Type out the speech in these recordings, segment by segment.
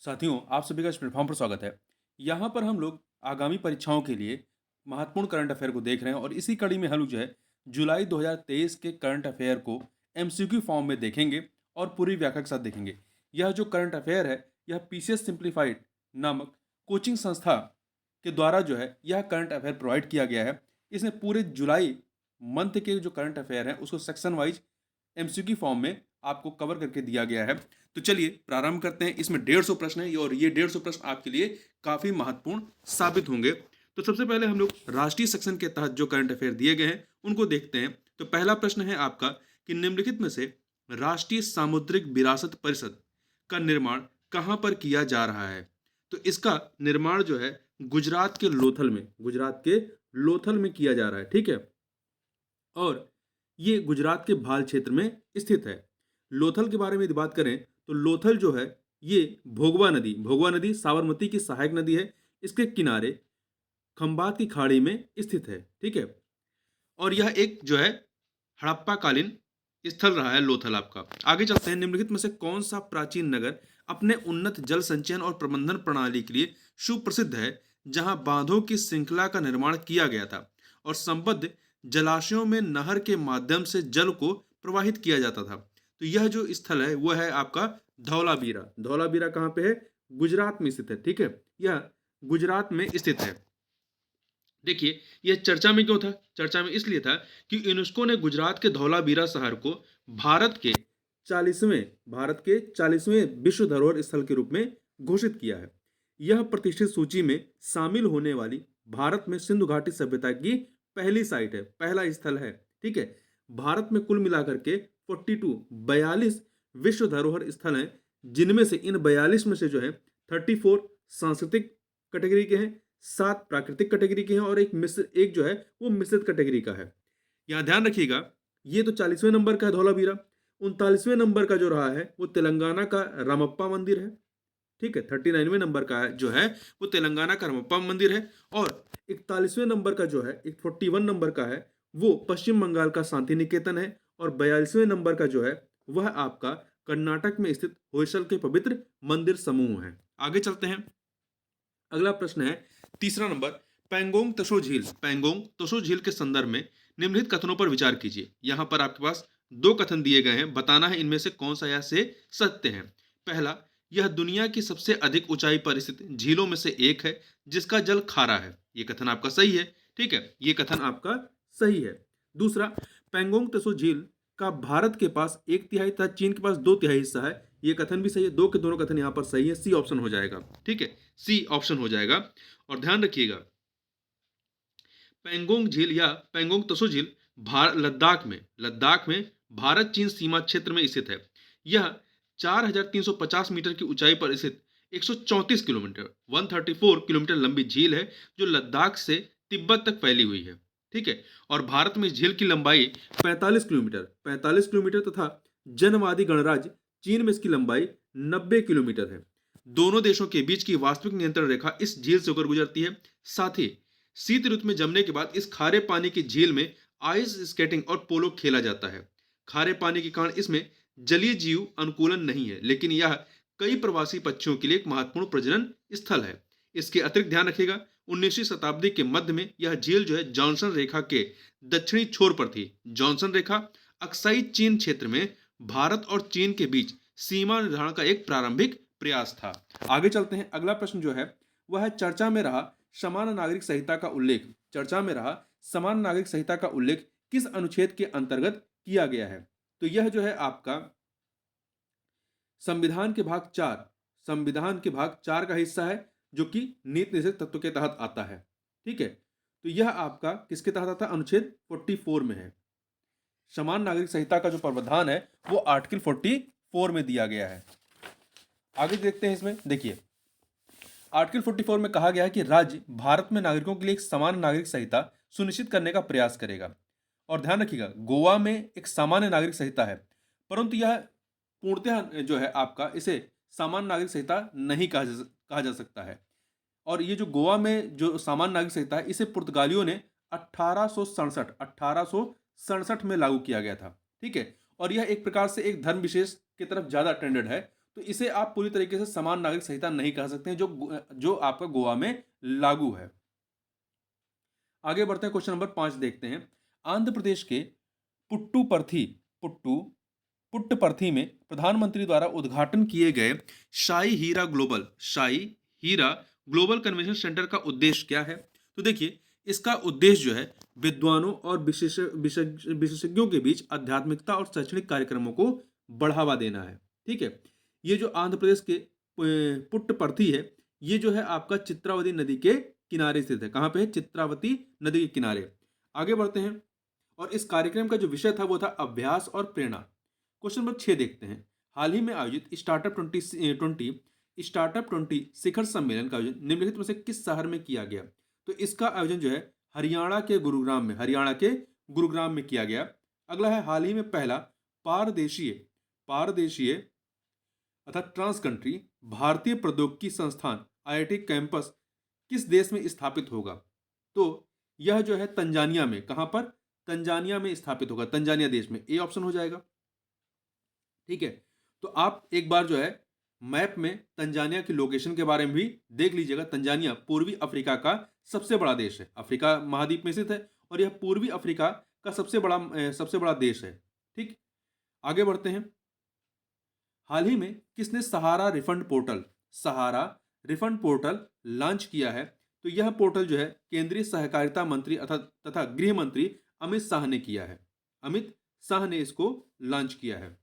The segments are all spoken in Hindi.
साथियों, आप सभी का इस प्लेटफॉर्म पर स्वागत है। यहाँ पर हम लोग आगामी परीक्षाओं के लिए महत्वपूर्ण करंट अफेयर को देख रहे हैं और इसी कड़ी में हम लोग जो है जुलाई 2023 के करंट अफेयर को एमसीक्यू फॉर्म में देखेंगे और पूरी व्याख्या के साथ देखेंगे। यह जो करंट अफेयर है, यह पीसीएस सिंप्लीफाइड नामक कोचिंग संस्था के द्वारा जो है यह करंट अफेयर प्रोवाइड किया गया है। इसमें पूरे जुलाई मंथ के जो करंट अफेयर हैं उसको सेक्शन वाइज एमसीक्यू फॉर्म में आपको कवर करके दिया गया है। तो चलिए प्रारंभ करते हैं। इसमें 150 प्रश्न है और ये 150 प्रश्न आपके लिए काफी महत्वपूर्ण साबित होंगे। तो सबसे पहले हम लोग राष्ट्रीय सेक्शन के तहत जो करंट अफेयर दिए गए हैं उनको देखते हैं। तो पहला प्रश्न है आपका कि निम्नलिखित में से राष्ट्रीय सामुद्रिक विरासत परिषद का निर्माण कहां पर किया जा रहा है। तो इसका निर्माण जो है गुजरात के लोथल में किया जा रहा है। ठीक है, और ये गुजरात के भाल क्षेत्र में स्थित है। लोथल के बारे में यदि बात करें तो लोथल जो है ये भोगवा नदी साबरमती की सहायक नदी है। इसके किनारे खंबात की खाड़ी में स्थित है। ठीक है, और यह एक जो है हड़प्पा कालीन स्थल रहा है लोथल आपका। आगे चलते हैं। निम्नलिखित में से कौन सा प्राचीन नगर अपने उन्नत जल संचयन और प्रबंधन प्रणाली के लिए सुप्रसिद्ध है, जहां बांधों की श्रृंखला का निर्माण किया गया था और संबद्ध जलाशयों में नहर के माध्यम से जल को प्रवाहित किया जाता था। तो यह जो स्थल है वह है आपका धौलावीरा। धौलावीरा कहाँ पे है? गुजरात में स्थित है। ठीक है, यह गुजरात में स्थित है। देखिए, यह चर्चा में क्यों था? चर्चा में इसलिए था कि यूनेस्को ने गुजरात के धौलावीरा शहर को भारत के 40वें विश्व धरोहर स्थल के रूप में घोषित किया है। यह प्रतिष्ठित सूची में शामिल होने वाली भारत में सिंधु घाटी सभ्यता की पहली साइट है, पहला स्थल है। ठीक है, भारत में कुल मिलाकर के 42 विश्व धरोहर स्थल हैं, जिनमें से इन 42 में से जो है 34 सांस्कृतिक कैटेगरी के हैं, 7 प्राकृतिक कैटेगरी के हैं और एक जो है वो मिश्रित कैटेगरी का है। यहाँ ध्यान रखिएगा, ये तो 40वें नंबर का है धौलावीरा। 39वें नंबर का जो रहा है वो तेलंगाना का रामप्पा मंदिर है। ठीक है, 39वें नंबर का जो है वो तेलंगाना का रामप्पा मंदिर है। और 41वें नंबर का जो है 41 नंबर का है वो पश्चिम बंगाल का शांति निकेतन है। और 42वें नंबर का जो है वह आपका कर्नाटक में स्थित होयसल के पवित्र मंदिर समूह है। आगे चलते हैं। अगला प्रश्न है तीसरा नंबर, पैंगोंग तसो झील के संदर्भ में निम्नलिखित कथनों पर विचार कीजिए। यहां पर आपके पास 2 कथन दिए गए हैं, बताना है इनमें से कौन सा या से सत्य है। पहला, यह दुनिया की सबसे अधिक ऊंचाई पर स्थित झीलों में से एक है जिसका जल खारा है। यह कथन आपका सही है। ठीक है, यह कथन आपका सही है। दूसरा, पैंगोंग तसो झील का भारत के पास 1/3 तथा चीन के पास 2/3 हिस्सा है। यह कथन भी सही है। दो के दोनों कथन यहां पर सही है। सी ऑप्शन हो जाएगा। ठीक है, सी ऑप्शन हो जाएगा। और ध्यान रखिएगा, पैंगोंग झील या पैंगोंग तसो झील लद्दाख में भारत चीन सीमा क्षेत्र में स्थित है। यह 4350 मीटर की ऊंचाई पर स्थित 134 किलोमीटर 134 किलोमीटर लंबी झील है जो लद्दाख से तिब्बत तक फैली हुई है। ठीक है, और भारत में इस झील की लंबाई 45 किलोमीटर तथा जनवादी गणराज्य चीन में इसकी लंबाई 90 किलोमीटर है। दोनों देशों के बीच की वास्तविक नियंत्रण रेखा इस झील से होकर गुजरती है। साथ ही शीत ऋतु में जमने के बाद इस खारे पानी की झील में आइस स्केटिंग और पोलो खेला जाता है। खारे पानी के कारण इसमें जलीय जीव अनुकूलन नहीं है, लेकिन यह कई प्रवासी पक्षियों के लिए एक महत्वपूर्ण प्रजनन स्थल है। इसके अतिरिक्त ध्यान रखिएगा, 19वीं शताब्दी के मध्य में यह झील जो है जॉनसन रेखा के दक्षिणी छोर पर थी। जॉनसन रेखा अक्साई चीन क्षेत्र में भारत और चीन के बीच सीमा निर्धारण का एक प्रारंभिक प्रयास था। आगे चलते हैं। अगला प्रश्न जो है वह है चर्चा में रहा समान नागरिक संहिता का उल्लेख। चर्चा में रहा समान नागरिक संहिता का उल्लेख किस अनुच्छेद के अंतर्गत किया गया है? तो यह जो है आपका संविधान के भाग 4 का हिस्सा है, जो कि नीति निषेध तत्व के तहत आता है। ठीक है, तो यह आपका किसके तहत आता है? अनुच्छेद 44 में है। समान नागरिक संहिता का जो प्रावधान है वो आर्टिकल 44 में दिया गया है। आगे देखते हैं। इसमें देखिए, आर्टिकल 44 में कहा गया है कि राज्य भारत में नागरिकों के लिए एक समान नागरिक संहिता सुनिश्चित करने का प्रयास करेगा। और ध्यान रखिएगा, गोवा में एक सामान्य नागरिक संहिता है, परंतु यह पूर्णतः जो है आपका इसे सामान्य नागरिक संहिता नहीं कहा जा सकता है। और ये जो गोवा में जो सामान्य नागरिक संहिता है इसे पुर्तगालियों ने 1867 में लागू किया गया था। ठीक है, और यह एक प्रकार से एक धर्म विशेष की तरफ ज्यादा टेंडेड है। तो इसे आप पूरी तरीके से समान नागरिक संहिता नहीं कह सकते हैं, जो आपका गोवा में लागू है। आगे बढ़ते हैं, क्वेश्चन नंबर 5 देखते हैं। आंध्र प्रदेश के पुट्टुपर्थी पुट्टू पुट्टपर्थी में प्रधानमंत्री द्वारा उद्घाटन किए गए शाही हीरा ग्लोबल कन्वेंशन सेंटर का उद्देश्य क्या है? तो देखिए, इसका उद्देश्य जो है विद्वानों और विशेषज्ञों के बीच आध्यात्मिकता और शैक्षणिक कार्यक्रमों को बढ़ावा देना है। ठीक है, ये जो आंध्र प्रदेश के पुट्टपर्थी है, ये जो है आपका चित्रावती नदी के किनारे स्थित है। कहाँ पे है? चित्रावती नदी के किनारे। आगे बढ़ते हैं, और इस कार्यक्रम का जो विषय था वो था अभ्यास और प्रेरणा। क्वेश्चन नंबर 6 देखते हैं। हाल ही में आयोजित स्टार्टअप 20 शिखर सम्मेलन का आयोजन निम्नलिखित में से किस शहर में किया गया? तो इसका आयोजन जो है हरियाणा के गुरुग्राम में किया गया। अगला है, हाल ही में पहला पारदेशीय अर्थात ट्रांस कंट्री भारतीय प्रौद्योगिकी संस्थान IIT कैंपस किस देश में स्थापित होगा? तो यह जो है तंजानिया में, कहां पर? तंजानिया में स्थापित होगा, तंजानिया देश में। ए ऑप्शन हो जाएगा। ठीक है, तो आप एक बार जो है मैप में तंजानिया की लोकेशन के बारे में भी देख लीजिएगा। तंजानिया पूर्वी अफ्रीका का सबसे बड़ा देश है, अफ्रीका महाद्वीप में स्थित है, और यह पूर्वी अफ्रीका का सबसे बड़ा देश है। ठीक, आगे बढ़ते हैं। हाल ही में किसने सहारा रिफंड पोर्टल लॉन्च किया है? तो यह पोर्टल जो है केंद्रीय सहकारिता मंत्री तथा गृह मंत्री अमित शाह ने किया है। अमित शाह ने इसको लॉन्च किया है।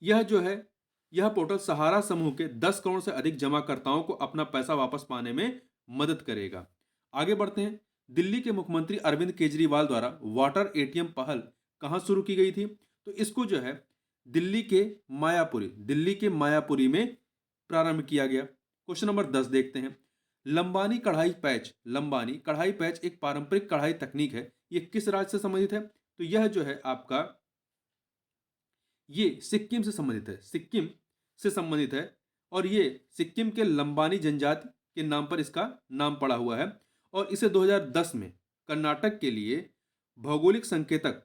यह पोर्टल सहारा समूह के 10 करोड़ से अधिक जमाकर्ताओं को अपना पैसा वापस पाने में मदद करेगा। आगे बढ़ते हैं। दिल्ली के मुख्यमंत्री अरविंद केजरीवाल द्वारा वाटर ATM पहल कहां शुरू की गई थी? तो इसको जो है दिल्ली के मायापुरी में प्रारंभ किया गया। क्वेश्चन नंबर 10 देखते हैं। लंबानी कढ़ाई पैच एक पारंपरिक कढ़ाई तकनीक है। यह किस राज्य से संबंधित है? तो यह जो है आपका ये सिक्किम से संबंधित है, और ये सिक्किम के लंबानी जनजाति के नाम पर इसका नाम पड़ा हुआ है, और इसे 2010 में कर्नाटक के लिए भौगोलिक संकेतक,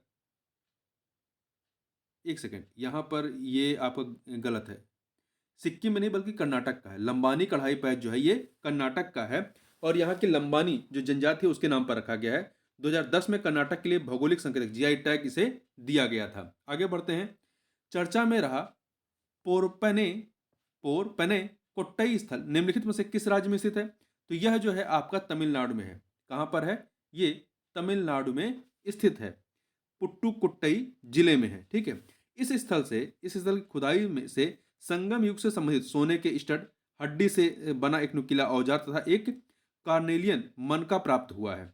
एक सेकेंड, यहां पर ये आपका गलत है, सिक्किम में नहीं बल्कि कर्नाटक का है। लंबानी कढ़ाई पैच जो है ये कर्नाटक का है, और यहाँ की लंबानी जो जनजाति है उसके नाम पर रखा गया है। 2010 में कर्नाटक के लिए भौगोलिक संकेतक GI टैग इसे दिया गया था। आगे बढ़ते हैं। चर्चा में रहा पोरपने कोट्टई स्थल निम्नलिखित में से किस राज्य में स्थित है? तो यह जो है आपका तमिलनाडु में है। कहां पर है? ये तमिलनाडु में स्थित है, पुट्टुकोट्टई जिले में है। ठीक है, इस स्थल की खुदाई में से संगम युग से संबंधित सोने के स्टड, हड्डी से बना एक नुकीला औजार तथा एक कार्नेलियन मनका प्राप्त हुआ है।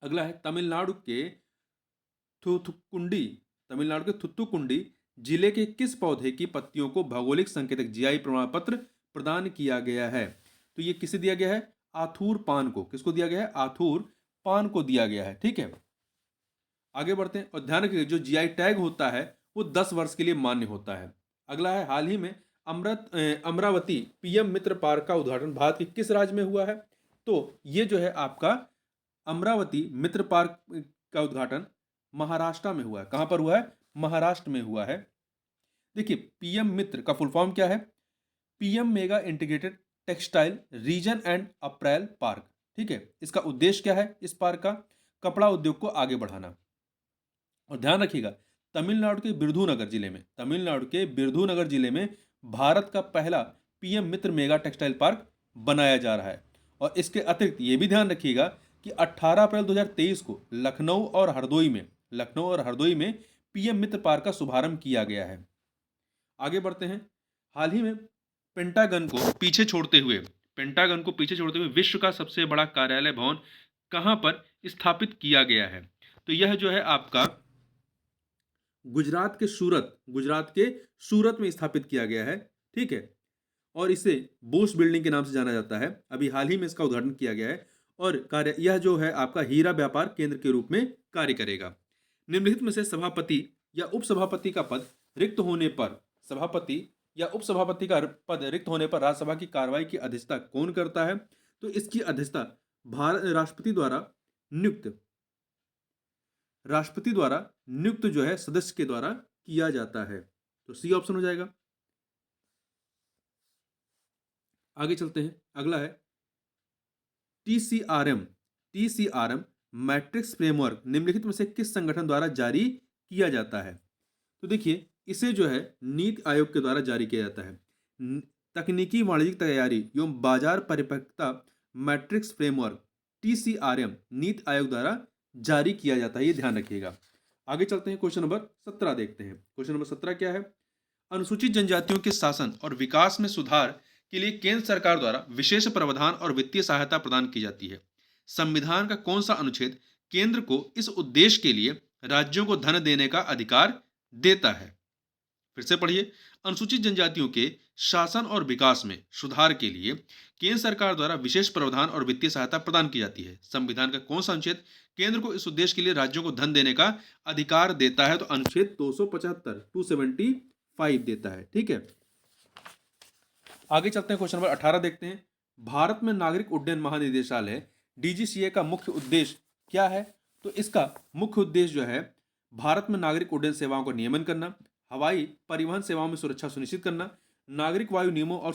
अगला है, तमिलनाडु के थुत्तुकुंडी जिले के किस पौधे की पत्तियों को भौगोलिक संकेतक GI प्रमाण पत्र प्रदान किया गया है? तो ये किसे दिया गया है? आथूर पान को। किसको दिया गया है? आथूर पान को दिया गया है। ठीक है, आगे बढ़ते हैं, और ध्यान रखिए जो GI टैग होता है वो 10 वर्ष के लिए मान्य होता है। अगला है, हाल ही में अमरावती PM मित्र पार्क का उद्घाटन भारत के किस राज्य में हुआ है? तो ये जो है आपका अमरावती मित्र पार्क का उद्घाटन महाराष्ट्र में हुआ है। कहां पर हुआ है? महाराष्ट्र में हुआ है। देखिए, PM मित्र का फुल फॉर्म क्या है? PM mega integrated textile reason and April park. ठीक है, इसका उद्देश्य क्या है? इस पार्क का कपड़ा उद्योग को आगे बढ़ाना। और ध्यान रखिएगा, तमिलनाडु के बिरधुनगर जिले में भारत का पहला PM मित्र मेगा टेक्सटाइल पार्क बनाया जा रहा है। और इसके अतिरिक्त ये भी ध्यान रखिएगा कि 18 अप्रैल 2023 को लखनऊ और हरदोई में PM मित्र पार्क का शुभारंभ किया गया है। आगे बढ़ते हैं। हाल ही में पेंटागन को पीछे छोड़ते हुए विश्व का सबसे बड़ा कार्यालय भवन कहां पर स्थापित किया गया है? तो यह जो है आपका गुजरात के सूरत में स्थापित किया गया है। ठीक है, और इसे बोस बिल्डिंग के नाम से जाना जाता है। अभी हाल ही में इसका उद्घाटन किया गया है, और यह जो है आपका हीरा व्यापार केंद्र के रूप में कार्य करेगा। निम्नलिखित में से सभापति या उपसभापति का पद रिक्त होने पर राज्यसभा की कार्रवाई की अध्यक्षता कौन करता है? तो इसकी अध्यक्षता राष्ट्रपति द्वारा नियुक्त जो है सदस्य के द्वारा किया जाता है। तो सी ऑप्शन हो जाएगा। आगे चलते हैं, अगला है टीसीआरएम। टीसीआरएम मैट्रिक्स फ्रेमवर्क निम्नलिखित में से किस संगठन द्वारा जारी किया जाता है? तो देखिए, इसे जो है नीति आयोग के द्वारा जारी किया जाता है। तकनीकी वाणिज्यिक तैयारी एवं बाजार परिपक्वता मैट्रिक्स फ्रेमवर्क टीसीआरएम नीति आयोग द्वारा जारी किया जाता है, ये ध्यान रखिएगा। आगे चलते हैं, क्वेश्चन नंबर 17 देखते हैं। क्वेश्चन नंबर 17 क्या है? अनुसूचित जनजातियों के शासन और विकास में सुधार के लिए केंद्र सरकार द्वारा विशेष प्रावधान और वित्तीय सहायता प्रदान की जाती है। संविधान का कौन सा अनुच्छेद केंद्र को इस उद्देश्य के लिए राज्यों को धन देने का अधिकार देता है? फिर से पढ़िए। अनुसूचित जनजातियों के शासन और विकास में सुधार के लिए केंद्र सरकार द्वारा विशेष प्रावधान और वित्तीय सहायता प्रदान की जाती है। संविधान का कौन सा अनुच्छेद केंद्र को इस उद्देश्य के लिए राज्यों को धन देने का अधिकार देता है? तो अनुच्छेद 275 275 देता है। ठीक है, आगे चलते हैं, क्वेश्चन नंबर 18 देखते हैं। भारत में नागरिक उड्डयन महानिदेशालय डीजीसीए का मुख्य उद्देश्य क्या है? तो इसका मुख्य उद्देश्य जो है भारत में नागरिक उड्डयन सेवाओं का नियमन करना, हवाई परिवहन सेवाओं में सुरक्षा सुनिश्चित करना, नागरिक वायु नियमों और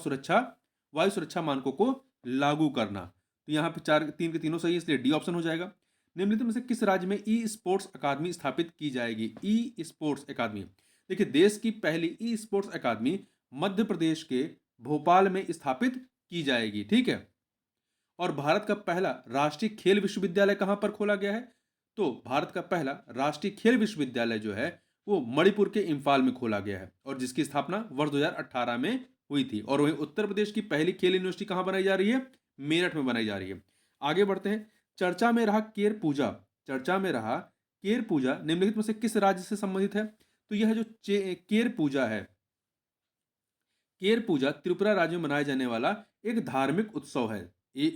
वायु सुरक्षा मानकों को लागू करना। तो यहाँ पे चार तीन के तीनों सही है, इसलिए डी ऑप्शन हो जाएगा। निम्नलिखित में से किस राज्य में ई स्पोर्ट्स अकादमी स्थापित की जाएगी? ई स्पोर्ट्स अकादमी, देखिए देश की पहली e sports academy Madhya Pradesh के भोपाल में स्थापित की जाएगी। ठीक है, और भारत का पहला राष्ट्रीय खेल विश्वविद्यालय कहां पर खोला गया है? तो भारत का पहला राष्ट्रीय खेल विश्वविद्यालय जो है वो मणिपुर के इंफाल में खोला गया है और जिसकी स्थापना वर्ष 2018 में हुई थी। और वहीं उत्तर प्रदेश की पहली खेल यूनिवर्सिटी कहां बनाई जा रही है? मेरठ में बनाई जा रही है। आगे बढ़ते हैं, चर्चा में रहा केर पूजा। चर्चा में रहा केर पूजा निम्नलिखित में से किस राज्य से संबंधित है? तो यह जो केर पूजा है, केर पूजा त्रिपुरा राज्य में मनाया जाने वाला एक धार्मिक उत्सव है। ये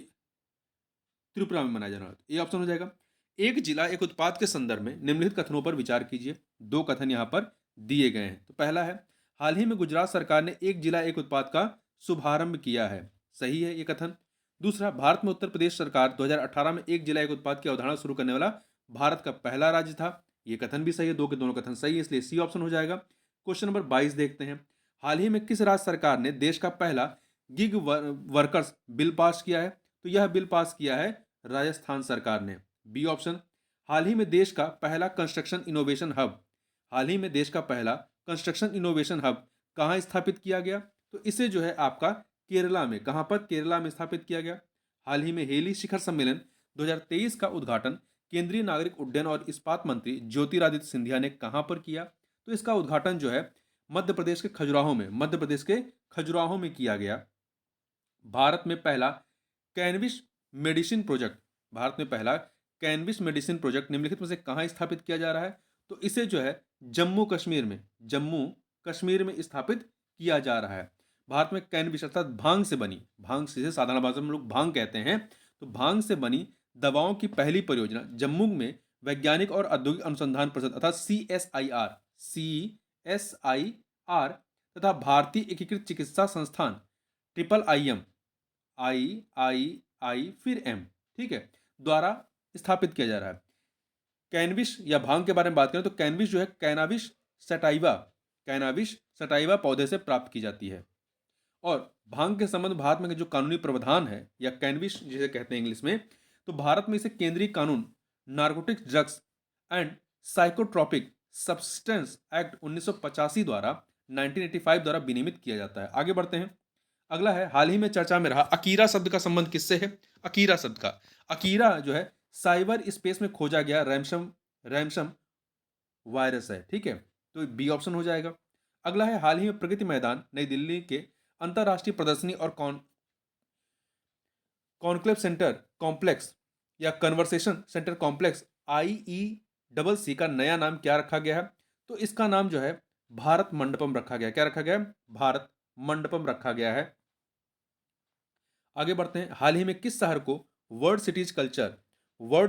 त्रिपुरा में मनाया जाने वाला, ये ऑप्शन हो जाएगा। एक जिला एक उत्पाद के संदर्भ में निम्नलिखित कथनों पर विचार कीजिए। दो कथन यहाँ पर दिए गए हैं। तो पहला है, हाल ही में गुजरात सरकार ने एक जिला एक उत्पाद का शुभारंभ किया है। सही है ये कथन। दूसरा, भारत में उत्तर प्रदेश सरकार 2018 में एक जिला एक उत्पाद की अवधारणा शुरू करने वाला भारत का पहला राज्य था। ये कथन भी सही है, दो के दोनों कथन सही है, इसलिए सी ऑप्शन हो जाएगा। क्वेश्चन नंबर 22 देखते हैं। हाल ही में किस राज्य सरकार ने देश का पहला गिग वर्कर्स बिल पास किया है? तो यह बिल पास किया है राजस्थान सरकार ने। B option. हाल ही में देश का पहला कंस्ट्रक्शन इनोवेशन हब, हाल ही में देश का पहला कंस्ट्रक्शन इनोवेशन हब कहाँ स्थापित किया गया? तो इसे जो है आपका केरला में, कहाँ पर? केरला में स्थापित किया गया। हाल ही में हेली शिखर सम्मेलन 2023 का उद्घाटन केंद्रीय नागरिक उड्डयन और इस्पात मंत्री ज्योतिरादित्य सिंधिया ने कहाँ पर किया? तो इसका उद्घाटन जो है मध्य प्रदेश के खजुराहो में, मध्य प्रदेश के खजुराहो में किया गया। भारत में पहला कैनविस मेडिसिन प्रोजेक्ट, भारत में पहला कैनविस मेडिसिन प्रोजेक्ट निम्नलिखित में से कहाँ स्थापित किया जा रहा है? तो इसे जो है जम्मू कश्मीर में, जम्मू कश्मीर में स्थापित किया जा रहा है। भारत में कैनविस अर्थात भांग से बनी, भांग से साधारण भाषा में लोग भांग कहते हैं, तो भांग से बनी दवाओं की पहली परियोजना जम्मू में वैज्ञानिक और औद्योगिक अनुसंधान परिषद अर्थात CSIR तथा भारतीय एकीकृत चिकित्सा संस्थान IIM आई फिर एम, ठीक है, द्वारा स्थापित किया जा रहा है। कैनविस या भांग के बारे में बात करें तो कैनविस जो है कैनाबिस सटाइवा, कैनाबिस सटाइवा पौधे से प्राप्त की जाती है। और भांग के संबंध भारत में जो कानूनी प्रावधान है या कैनविस जिसे कहते हैं इंग्लिश में, तो भारत में इसे केंद्रीय कानून narcotics drugs and psychotropic substance act 1985 द्वारा 1985 द्वारा विनियमित किया जाता है। आगे बढ़ते हैं, अगला है, हाल ही में चर्चा में रहा अकीरा शब्द का संबंध किससे है? अकीरा शब्द का, अकीरा जो है साइबर स्पेस में खोजा गया रैमसम वायरस है। ठीक है, तो बी ऑप्शन हो जाएगा। अगला है, हाल ही में प्रगति मैदान नई दिल्ली के अंतरराष्ट्रीय प्रदर्शनी और कॉन्क्लेव सेंटर कॉम्प्लेक्स या कन्वर्सेशन सेंटर कॉम्प्लेक्स IECC का नया नाम क्या रखा गया है? तो इसका नाम जो है भारत मंडपम रखा गया। क्या रखा गया है? भारत मंडपम रखा गया है। आगे बढ़ते हैं, हाल ही में किस शहर को वर्ल्ड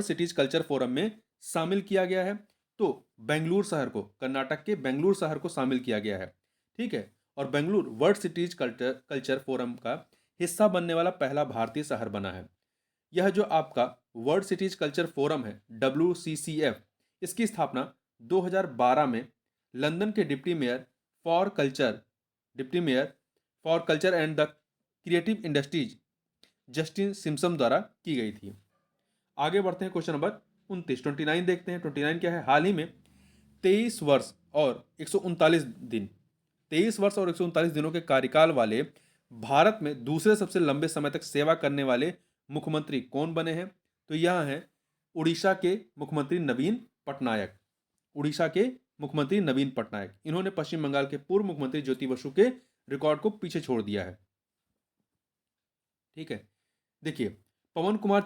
सिटीज कल्चर फोरम में शामिल किया गया है? तो बेंगलुरु शहर को, कर्नाटक के बेंगलुरु शहर को शामिल किया गया है। ठीक है, और Bengaluru world cities culture forum का हिस्सा बनने वाला पहला भारतीय शहर बना है। यह जो आपका वर्ल्ड सिटीज कल्चर फोरम है WCCF, इसकी स्थापना 2012 में लंदन के deputy mayor for culture, deputy mayor for culture and the creative industries Justin Simpson द्वारा की गई थी। आगे बढ़ते हैं क्वेश्चन नंबर 29, 29 देखते हैं। 29 क्या है? हाल ही में 23 वर्ष और 139 दिन 23 वर्ष और 139 दिनों के कार्यकाल वाले भारत में दूसरे सबसे लंबे समय तक सेवा करने वाले मुख्यमंत्री कौन बने हैं? तो यह हैं उड़ीसा के मुख्यमंत्री नवीन पटनायक। उड़ीसा के मुख्यमंत्री नवीन पटनायक, इन्होंने पश्चिम बंगाल के पूर्व मुख्यमंत्री ज्योति बसु के रिकॉर्ड को पीछे छोड़ दिया है। ठीक है, देखिए पवन कुमार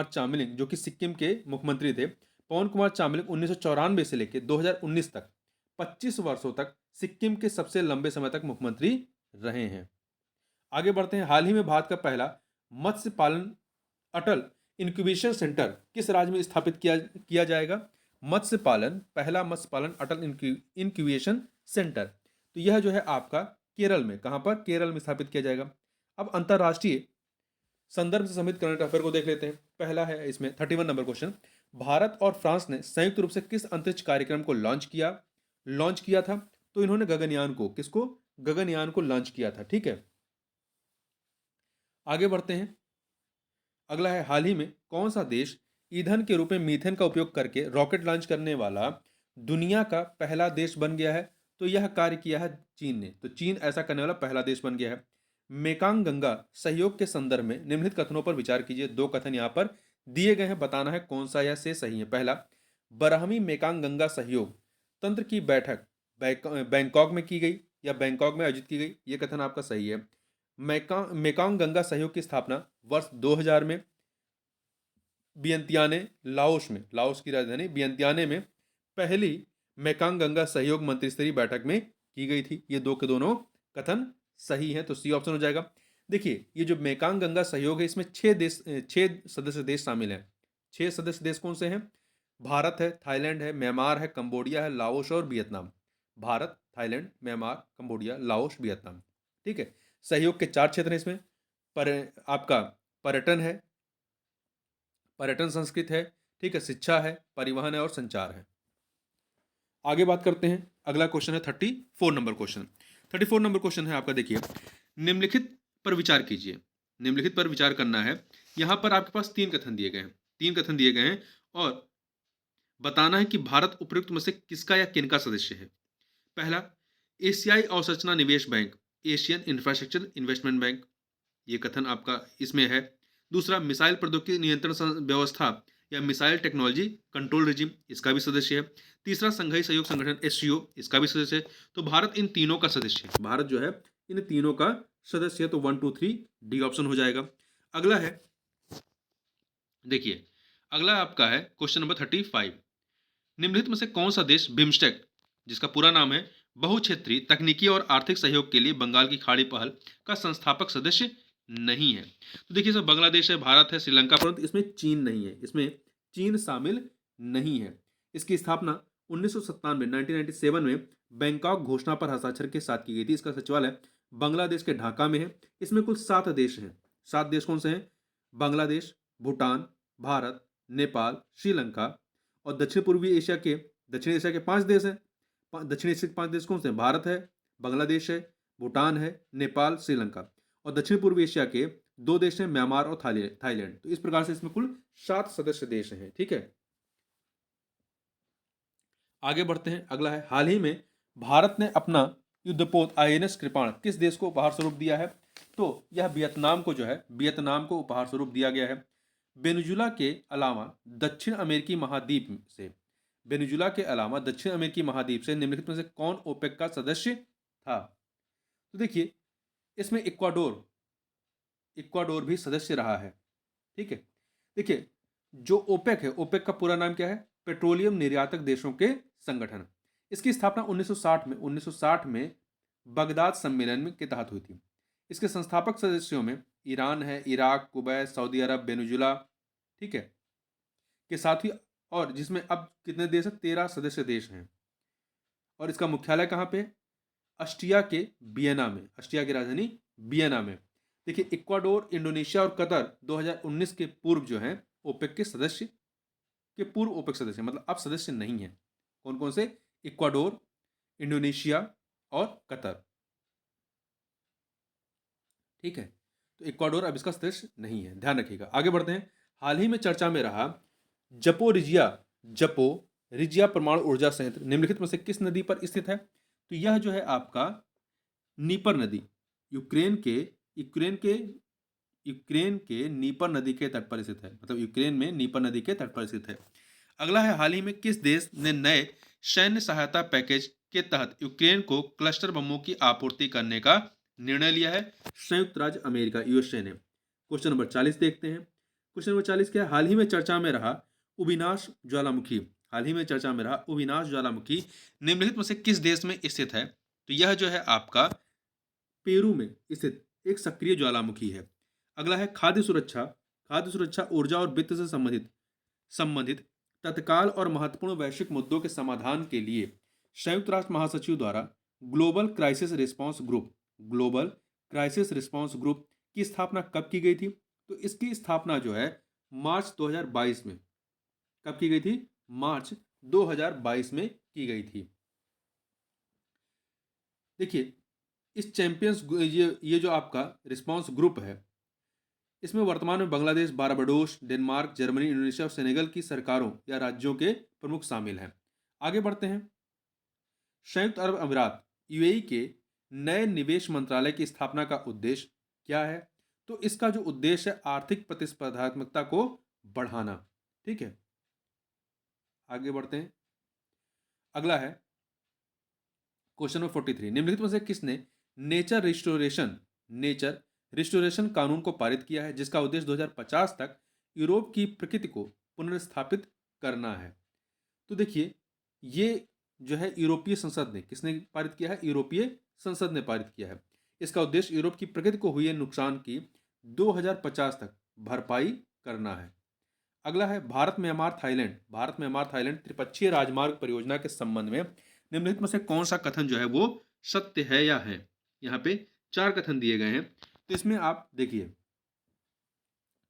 चामलिंग जो कि सिक्किम के मुख्यमंत्री थे, पवन कुमार चामलिंग 1994 से लेकर 2019 तक 25 वर्षों तक सिक्किम के सबसे लंबे समय तक मुख्यमंत्री रहे हैं। आगे बढ़ते हैं। हाल ही में भारत का पहला मत्स्य पालन अटल इंक्यूबेशन सेंटर किस राज्य में स्थापित किया जाएगा? पहला मत्स्य पालन अटल इंक्यूबेशन सेंटर, तो यह जो है आपका केरल में, कहां पर? केरल में स्थापित किया जाएगा। अब अंतरराष्ट्रीय संदर्भ से संबंधित करंट अफेयर को देख लेते हैं। पहला है इसमें 31 नंबर क्वेश्चन, भारत और फ्रांस ने संयुक्त रूप से किस अंतरिक्ष कार्यक्रम को लॉन्च किया था? तो इन्होंने गगनयान को लॉन्च किया था। ठीक है, आगे बढ़ते हैं। अगला है, हाल ही में कौन सा देश ईंधन के रूप में मीथेन का उपयोग करके रॉकेट लॉन्च करने वाला दुनिया का पहला देश बन गया है? तो यह कार्य किया है चीन ने। तो चीन ऐसा करने वाला पहला देश बन गया है। मेकांग गंगा सहयोग के संदर्भ में निम्नलिखित कथनों पर विचार कीजिए। दो कथन यहाँ पर दिए गए हैं, बताना है कौन सा या से सही है। पहला, बरहमी मेकांग गंगा सहयोग तंत्र की बैठक बैंकॉक में की गई या बैंकॉक में आयोजित की गई, ये कथन आपका सही है। मेकांग गंगा सहयोग की स्थापना वर्ष 2000 में वियंतियाने, लाओस की राजधानी वियंतियाने में पहली मेकांग गंगा सहयोग मंत्रिस्तरीय बैठक में की गई थी। ये दो के दोनों कथन सही है, तो सी ऑप्शन हो जाएगा। देखिए, ये जो मेकांग गंगा सहयोग है, इसमें 6 सदस्य देश शामिल हैं। 6 सदस्य देश कौन से हैं? भारत है, थाईलैंड है, म्यांमार है, कंबोडिया है, लाओस और Vietnam. Bharat, Thailand, Myanmar, Cambodia, Laos, Vietnam. ठीक है, सहयोग के 4 क्षेत्र हैं इसमें। पर आपका पर्यटन संस्कृति है, ठीक है, शिक्षा है, परिवहन है और संचार है। आगे बात करते हैं। अगला क्वेश्चन है 34 नंबर क्वेश्चन। 34 नंबर क्वेश्चन है आपका, देखिए, निम्नलिखित पर विचार कीजिए। निम्नलिखित पर विचार करना है। यहां पर आपके पास 3 कथन दिए गए हैं और बताना है कि भारत उपयुक्त में से किसका या किनका सदस्य है। पहला, एशियाई अवसंरचना निवेश bank, Asian infrastructure investment bank, ये कथन आपका इसमें है। दूसरा, मिसाइल प्रौद्योगिकी नियंत्रण व्यवस्था या मिसाइल टेक्नोलॉजी कंट्रोल रिजिम, इसका भी सदस्य है। तीसरा, संघाई सहयोग संगठन एससीओ, इसका भी सदस्य है। तो भारत इन तीनों का सदस्य है। भारत जो है इन तीनों का सदस्य है, तो 1 2 3 डी ऑप्शन हो जाएगा। अगला है, देखिए, अगला आपका है क्वेश्चन नंबर 35। निम्नलिखित में से कौन सा देश बिम्स्टेक, जिसका पूरा नाम है बहुक्षेत्रीय तकनीकी और आर्थिक सहयोग के लिए बंगाल की खाड़ी पहल, का संस्थापक सदस्य नहीं है? तो देखिए सर, बांग्लादेश है, भारत है, श्रीलंका, परंतु इसमें चीन नहीं है। इसमें चीन शामिल नहीं है। इसकी स्थापना 1997 में बैंकॉक घोषणा पर हस्ताक्षर के साथ की गई थी। इसका सचिवालय बांग्लादेश के ढाका में है। इसमें कुल 7 देश हैं। 7 देश कौन से हैं? बांग्लादेश, भूटान, भारत, नेपाल, श्रीलंका और दक्षिण एशिया के 5 देश हैं। दक्षिण एशिया के 5 देश कौन से हैं? भारत है, बांग्लादेश है, भूटान है, नेपाल, श्रीलंका। और दक्षिण पूर्व एशिया के 2 देश हैं, म्यांमार और थाईलैंड। तो इस प्रकार से इसमें कुल 7 सदस्य देश हैं। ठीक है, आगे बढ़ते हैं। अगला है, हाल ही में भारत ने अपना युद्धपोत आईएनएस कृपाण किस देश को उपहार स्वरूप दिया है? तो यह वियतनाम को उपहार स्वरूप दिया गया है। वेनेजुला के अलावा दक्षिण अमेरिकी महाद्वीप से निम्नलिखित में से कौन ओपेक का सदस्य था? तो देखिए, इसमें इक्वाडोर भी सदस्य रहा है। ठीक है, देखिए, जो ओपेक का पूरा नाम क्या है? पेट्रोलियम निर्यातक देशों के संगठन। इसकी स्थापना 1960 में बगदाद सम्मेलन के तहत हुई थी। इसके संस्थापक सदस्यों में ईरान है, इराक, कुवैत, सऊदी अरब, वेनेजुला, ठीक है, के साथ ही, और जिसमें अब कितने देश हैं? 13 सदस्य देश हैं। और इसका मुख्यालय कहाँ पे? ऑस्ट्रिया की राजधानी वियना में। देखिए, इक्वाडोर, इंडोनेशिया और कतर 2019 के पूर्व जो हैं ओपेक के सदस्य मतलब अब सदस्य नहीं है। कौन कौन से? इक्वाडोर, इंडोनेशिया, और कतर। ठीक है, तो इक्वाडोर अब इसका सदस्य नहीं है, ध्यान रखिएगा। आगे बढ़ते हैं। हाल ही में चर्चा में रहा जपोरिजिया जपोरिजिया परमाणु ऊर्जा संयंत्र निम्नलिखित में से किस नदी पर स्थित है? तो यह जो है आपका नीपर नदी, यूक्रेन के यूक्रेन के यूक्रेन के नीपर नदी के तट पर स्थित है, मतलब यूक्रेन में नीपर नदी के तट पर स्थित है। अगला है, हाल ही में किस देश ने नए सैन्य सहायता पैकेज के तहत यूक्रेन को क्लस्टर बमों की आपूर्ति करने का निर्णय लिया है? संयुक्त राज्य अमेरिका, यूएसए ने। क्वेश्चन नंबर 40 देखते हैं। क्वेश्चन नंबर 40 क्या है? हाल ही में चर्चा में रहा उबिनाश ज्वालामुखी, हाल ही में चर्चा में रहा उबिनाश ज्वालामुखी निम्नलिखित में से किस देश में स्थित है? तो यह जो है आपका पेरू में स्थित एक सक्रिय ज्वालामुखी है। अगला है खाद्य सुरक्षा, खाद्य सुरक्षा ऊर्जा और वित्त से संबंधित तत्काल और महत्वपूर्ण वैश्विक मुद्दों के समाधान के लिए संयुक्त राष्ट्र महासचिव द्वारा ग्लोबल क्राइसिस रिस्पांस ग्रुप की स्थापना कब की गई थी? तो इसकी स्थापना जो है मार्च 2022 में, कब की गई थी? मार्च 2022 में की गई थी। देखिए, इस चैंपियंस ये जो आपका रिस्पांस ग्रुप है, इसमें वर्तमान में Bangladesh, Barbados, Denmark, Germany, Indonesia और सेनेगल की सरकारों या राज्यों के प्रमुख शामिल हैं। आगे बढ़ते हैं। संयुक्त अरब अमीरात यूएई के नए निवेश मंत्रालय की स्थापना का उद्देश्य क्या है? तो इसका जो उद्देश्य है आर्थिक प्रतिस्पर्धात्मकता को बढ़ाना। ठीक है, आगे बढ़ते हैं। अगला है क्वेश्चन नंबर 43। निम्नलिखित में से किसने नेचर रिस्टोरेशन कानून को पारित किया है, जिसका उद्देश्य 2050 तक यूरोप की प्रकृति को पुनर्स्थापित करना है? तो देखिए, ये जो है यूरोपीय संसद ने, किसने पारित किया है? यूरोपीय संसद ने पारित किया है। इसका उद्देश्य यूरोप की प्रकृति को हुए नुकसान की 2050 तक भरपाई करना है। अगला है भारत म्यांमार थाईलैंड त्रिपक्षीय राजमार्ग परियोजना के संबंध में निम्नलिखित में से कौन सा कथन जो है वो सत्य है या है? यहाँ पे 4 कथन दिए गए हैं, तो इसमें आप देखिए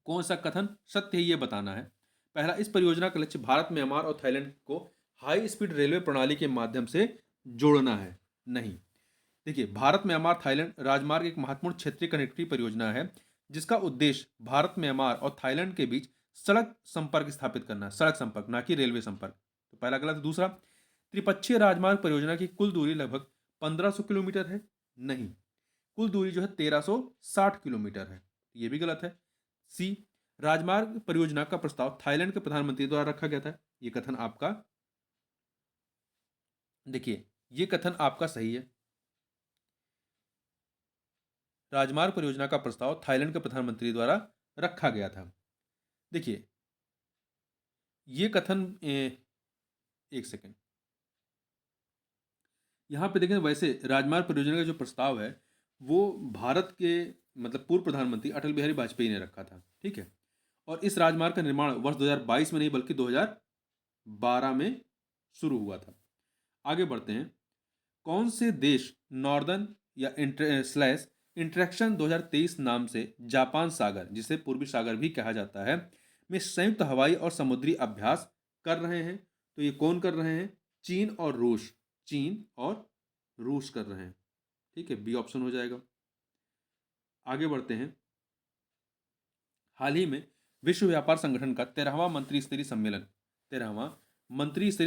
कौन सा कथन सत्य है ये बताना है। पहला, इस परियोजना का लक्ष्य भारत म्यांमार और थाईलैंड को हाई स्पीड रेलवे प्रणाली के माध्यम से जोड़ना है। नहीं, देखिए, भारत म्यांमार थाईलैंड राजमार्ग एक महत्वपूर्ण क्षेत्रीय कनेक्टिविटी परियोजना है जिसका उद्देश्य भारत म्यांमार और थाईलैंड के बीच सड़क संपर्क स्थापित करना, सड़क संपर्क, ना कि रेलवे संपर्क। तो पहला गलत। दूसरा, त्रिपक्षीय राजमार्ग परियोजना की कुल दूरी लगभग 1500 किलोमीटर है। नहीं, कुल दूरी जो है 1360 किलोमीटर है, ये भी गलत है। सी, राजमार्ग परियोजना का प्रस्ताव थाईलैंड के प्रधानमंत्री द्वारा रखा गया था, ये कथन आपका, देखिए ये कथन आपका सही है। राजमार्ग परियोजना का प्रस्ताव थाईलैंड के प्रधानमंत्री द्वारा रखा गया था। देखिए, ये कथन एक सेकंड, यहां पे देखें, वैसे राजमार्ग परियोजना का जो प्रस्ताव है वो भारत के मतलब पूर्व प्रधानमंत्री अटल बिहारी वाजपेयी ने रखा था। ठीक है, और इस राजमार्ग का निर्माण वर्ष 2022 में नहीं बल्कि 2012 में शुरू हुआ था। आगे बढ़ते हैं। कौन से देश नॉर्दर्न या इंटरेक्शन 2023 नाम से जापान सागर, जिसे पूर्वी सागर भी कहा जाता है, में संयुक्त हवाई और समुद्री अभ्यास कर रहे हैं? तो ये कौन कर रहे हैं? चीन और रूस, चीन और रूस कर रहे हैं। ठीक है, बी ऑप्शन हो जाएगा। आगे बढ़ते हैं। हाल ही में विश्व व्यापार संगठन का 13वां मंत्री स्तरीय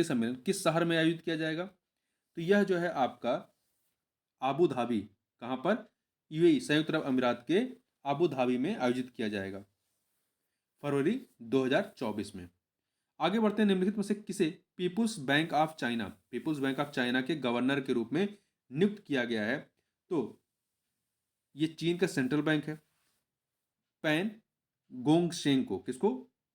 सम्मेलन किस शहर में आयोजित किया जाएगा? तो यह जो है आपका आबू धाबी, कहां पर? यूएई, संयुक्त अरब अमीरात के आबू धाबी में आयोजित किया जाएगा फरवरी 2024 में। आगे बढ़ते हैं। निम्नलिखित में से किसे पीपुल्स बैंक ऑफ चाइना के गवर्नर के रूप में नियुक्त किया गया है? तो ये चीन का सेंट्रल बैंक है। पैन गोंग शेंग को, किसको?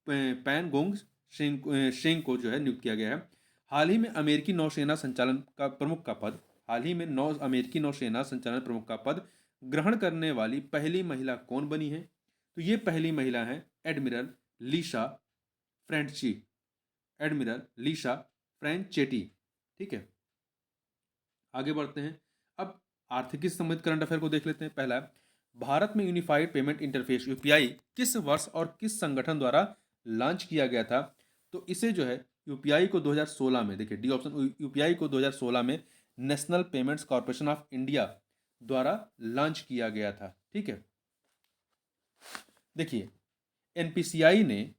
पैन गोंग शेंग को जो है नियुक्त किया गया है। हाल ही में अमेरिकी नौसेना संचालन का प्रमुख का पद अमेरिकी नौसेना संचालन प्रमुख का पद ग्रहण करने वाली पहली महिला कौन बनी है? तो ये पहली महिला है admiral Lisha Frenchie, admiral Lisha फ्रेंचेटी। ठीक है, आगे बढ़ते हैं। अब आर्थिकी से संबंधित करंट अफेयर को देख लेते हैं। पहला, भारत में यूनिफाइड पेमेंट इंटरफेस यूपीआई किस वर्ष और किस संगठन द्वारा लॉन्च किया गया था? तो इसे जो है यूपीआई को 2016 में, देखिए डी ऑप्शन, यूपीआई को 2016 में national payments corporation of India द्वारा लॉन्च किया गया था। ठीक है, देखिए एनपीसीआई ने,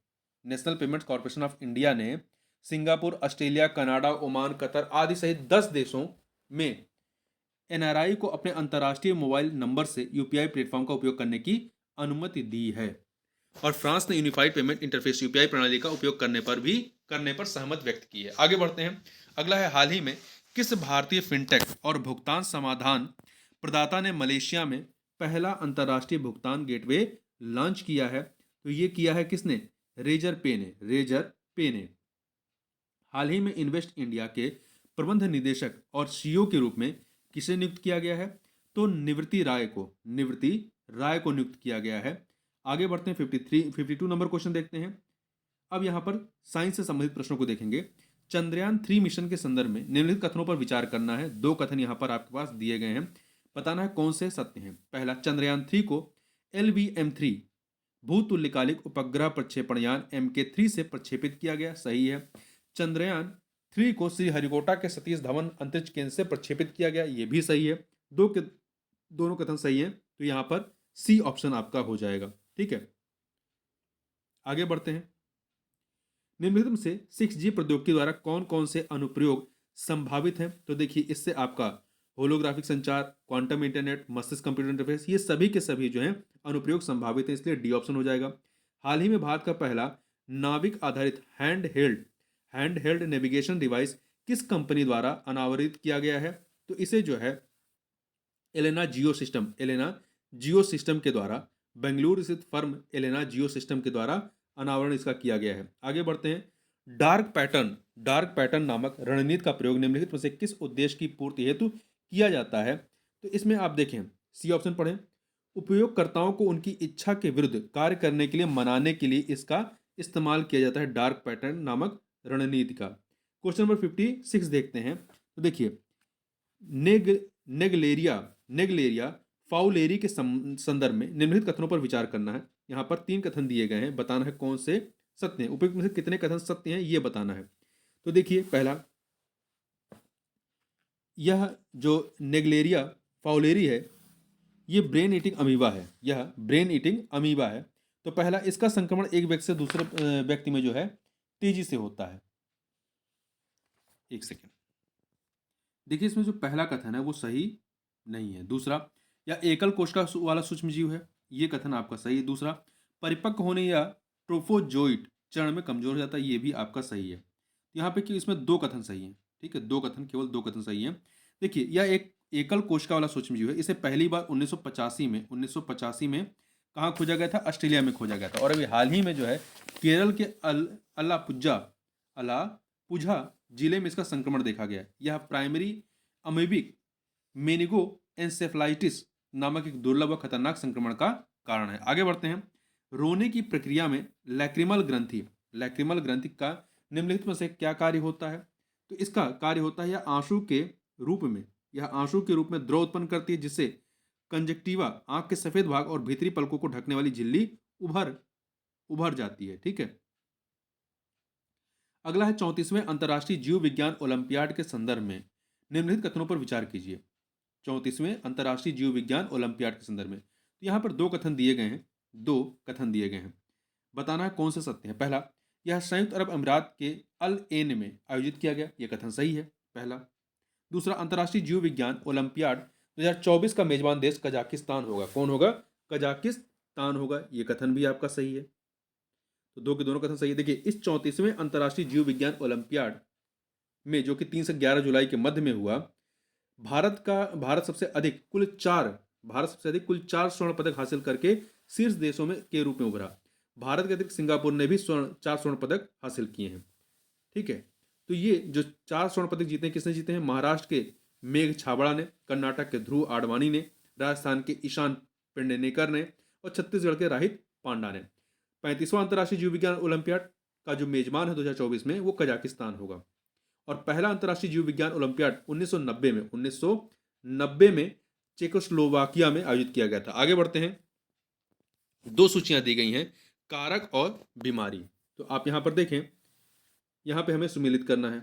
national payments corporation of India ने Singapore, Australia, Canada, Oman, Qatar आदि सहित 10 देशों में एनआरआई को अपने अंतर्राष्ट्रीय मोबाइल नंबर से यूपीआई प्लेटफॉर्म का उपयोग करने की अनुमति दी है। और फ्रांस ने यूनिफाइड पेमेंट इंटरफेस यूपीआई प्रणाली का उपयोग करने पर सहमत व्यक्त की है। आगे बढ़ते हैं। अगला है, हाल ही में किस भारतीय फिनटेक और भुगतान समाधान प्रदाता ने मलेशिया में पहला अंतर्राष्ट्रीय भुगतान गेटवे लॉन्च किया है? तो ये किया है किसने? रेजर पे ने। रेजर पे ने। हाल ही में इन्वेस्ट इंडिया के प्रबंध निदेशक और सीईओ के रूप में किसे नियुक्त किया गया है? तो निवृत्ति राय को नियुक्त किया गया है। आगे बढ़ते हैं, 52 नंबर क्वेश्चन देखते हैं। अब यहाँ पर साइंस से संबंधित प्रश्नों को देखेंगे। चंद्रयान 3 मिशन के संदर्भ में निम्नलिखित कथनों पर विचार करना है। 2 कथन यहाँ पर आपके पास दिए गए हैं, बताना है कौन से सत्य हैं। पहला, चंद्रयान 3 को LVM-3 भूतुल्यकालिक उपग्रह प्रक्षेपण यान MK3 से प्रक्षेपित किया गया, सही है। चंद्रयान 3 को श्रीहरिकोटा के सतीश धवन अंतरिक्ष केंद्र से प्रक्षेपित किया गया, ये भी सही है। दोनों कथन सही हैं, तो यहाँ पर सी ऑप्शन आपका हो जाएगा। ठीक है, आगे बढ़ते हैं। निम्नलिखित में से 6G प्रौद्योगिकी द्वारा कौन कौन से अनुप्रयोग संभावित हैं? तो देखिए, इससे आपका होलोग्राफिक संचार, क्वांटम इंटरनेट, मस्तिष्क कंप्यूटर इंटरफेस, ये सभी के सभी जो हैं अनुप्रयोग संभावित हैं, इसलिए डी ऑप्शन हो जाएगा। हाल ही में भारत का पहला नाविक आधारित हैंड हेल्ड नेविगेशन डिवाइस किस कंपनी द्वारा अनावरित किया गया है? तो इसे जो है एलेना जियो सिस्टम के द्वारा, बेंगलुरु स्थित फर्म एलेना जियो सिस्टम के द्वारा अनावरण इसका किया गया है। आगे बढ़ते हैं। डार्क पैटर्न नामक रणनीति का प्रयोग निम्नलिखित में से किस उद्देश्य की पूर्ति हेतु किया जाता है? तो इसमें आप देखें, सी ऑप्शन पढ़ें। उपयोगकर्ताओं को उनकी इच्छा के विरुद्ध कार्य करने के लिए मनाने के लिए इसका इस्तेमाल किया जाता है, डार्क पैटर्न नामक रणनीति का। क्वेश्चन नंबर 56 देखते हैं। तो देखिए, नेगलेरिया फाउलेरी के संदर्भ में निम्नलिखित कथनों पर विचार करना है। यहाँ पर 3 कथन दिए गए हैं, बताना है कौन से सत्य हैं। उपयुक्त में से कितने कथन सत्य हैं, ये बताना है। तो देखिए, पहला, यह जो नेगलेरिया फाउलेरी है, ये ब्रेन ईटिंग अमीबा है। तो पहला, इसका संक्रमण एक व्यक्ति से दूसरे व्यक्ति में जो है तेजी से होता है। एक सेकेंड, देखिए इसमें जो पहला कथन है वो सही नहीं है। दूसरा, या एकल कोशिका वाला सूक्ष्म जीव है, ये कथन आपका सही है। दूसरा, परिपक्व होने या ट्रोफोजोइट चरण में कमजोर हो जाता है, ये भी आपका सही है। यहाँ पे कि इसमें 2 कथन सही हैं। ठीक है, केवल 2 कथन सही हैं। देखिए, यह एक एकल कोशिका वाला सूक्ष्म जीव है। इसे पहली बार 1985 में कहाँ खोजा गया था? ऑस्ट्रेलिया में खोजा गया था। और अभी हाल ही में जो है केरल के अलापुझा जिले में इसका संक्रमण देखा गया। यह प्राइमरी अमीबिक मेनिगो एंसेफ्लाइटिस नामक एक दुर्लभ व खतरनाक संक्रमण का कारण है। आगे बढ़ते हैं। रोने की प्रक्रिया में लैक्रिमल ग्रंथि का निम्नलिखित में से क्या कार्य होता है? तो इसका कार्य होता है, यह आंसू के रूप में द्रव उत्पन्न करती है, जिससे कंजक्टिवा, आंख के सफेद भाग और भीतरी पलकों को ढकने वाली झिल्ली उभर जाती है। ठीक है, अगला है 34वें अंतर्राष्ट्रीय जीव विज्ञान ओलंपियाड के संदर्भ में निम्नलिखित कथनों पर विचार कीजिए। 34वें अंतर्राष्ट्रीय जीव विज्ञान ओलंपियाड के संदर्भ में, तो यहाँ पर 2 कथन दिए गए हैं, बताना है कौन से सत्य है। पहला, यह संयुक्त अरब अमीरात के अल एन में आयोजित किया गया, यह कथन सही है, पहला। दूसरा, अंतर्राष्ट्रीय जीव विज्ञान ओलंपियाड 2024 का मेजबान देश कजाकिस्तान होगा। कौन होगा? कजाकिस्तान होगा, यह कथन भी आपका सही है। तो 2 के दोनों कथन सही है। देखिए, इस 34वें अंतर्राष्ट्रीय जीव विज्ञान ओलंपियाड में, जो कि 3 से 11 जुलाई के मध्य में हुआ, भारत सबसे अधिक कुल 4 स्वर्ण पदक हासिल करके शीर्ष देशों में के रूप में उभरा। भारत के अतिरिक्त सिंगापुर ने भी 4 स्वर्ण पदक हासिल किए हैं। ठीक है, तो ये जो 4 स्वर्ण पदक जीते हैं, किसने जीते हैं? महाराष्ट्र के मेघ छाबड़ा ने, कर्नाटक के ध्रुव आडवाणी ने, राजस्थान के ईशान पेडनेकर ने और छत्तीसगढ़ के राहित पांडा ने। 35वां अंतर्राष्ट्रीय जीव विज्ञान ओलंपियाड का जो मेजबान है 2024 में, वो कजाकिस्तान होगा। और पहला अंतर्राष्ट्रीय जीव विज्ञान ओलंपियाड 1990 में चेकोस्लोवाकिया में आयोजित किया गया था। आगे बढ़ते हैं। 2 सूचियां दी गई हैं, कारक और बीमारी। तो आप यहां पर देखें, यहां पे हमें सुमेलित करना है।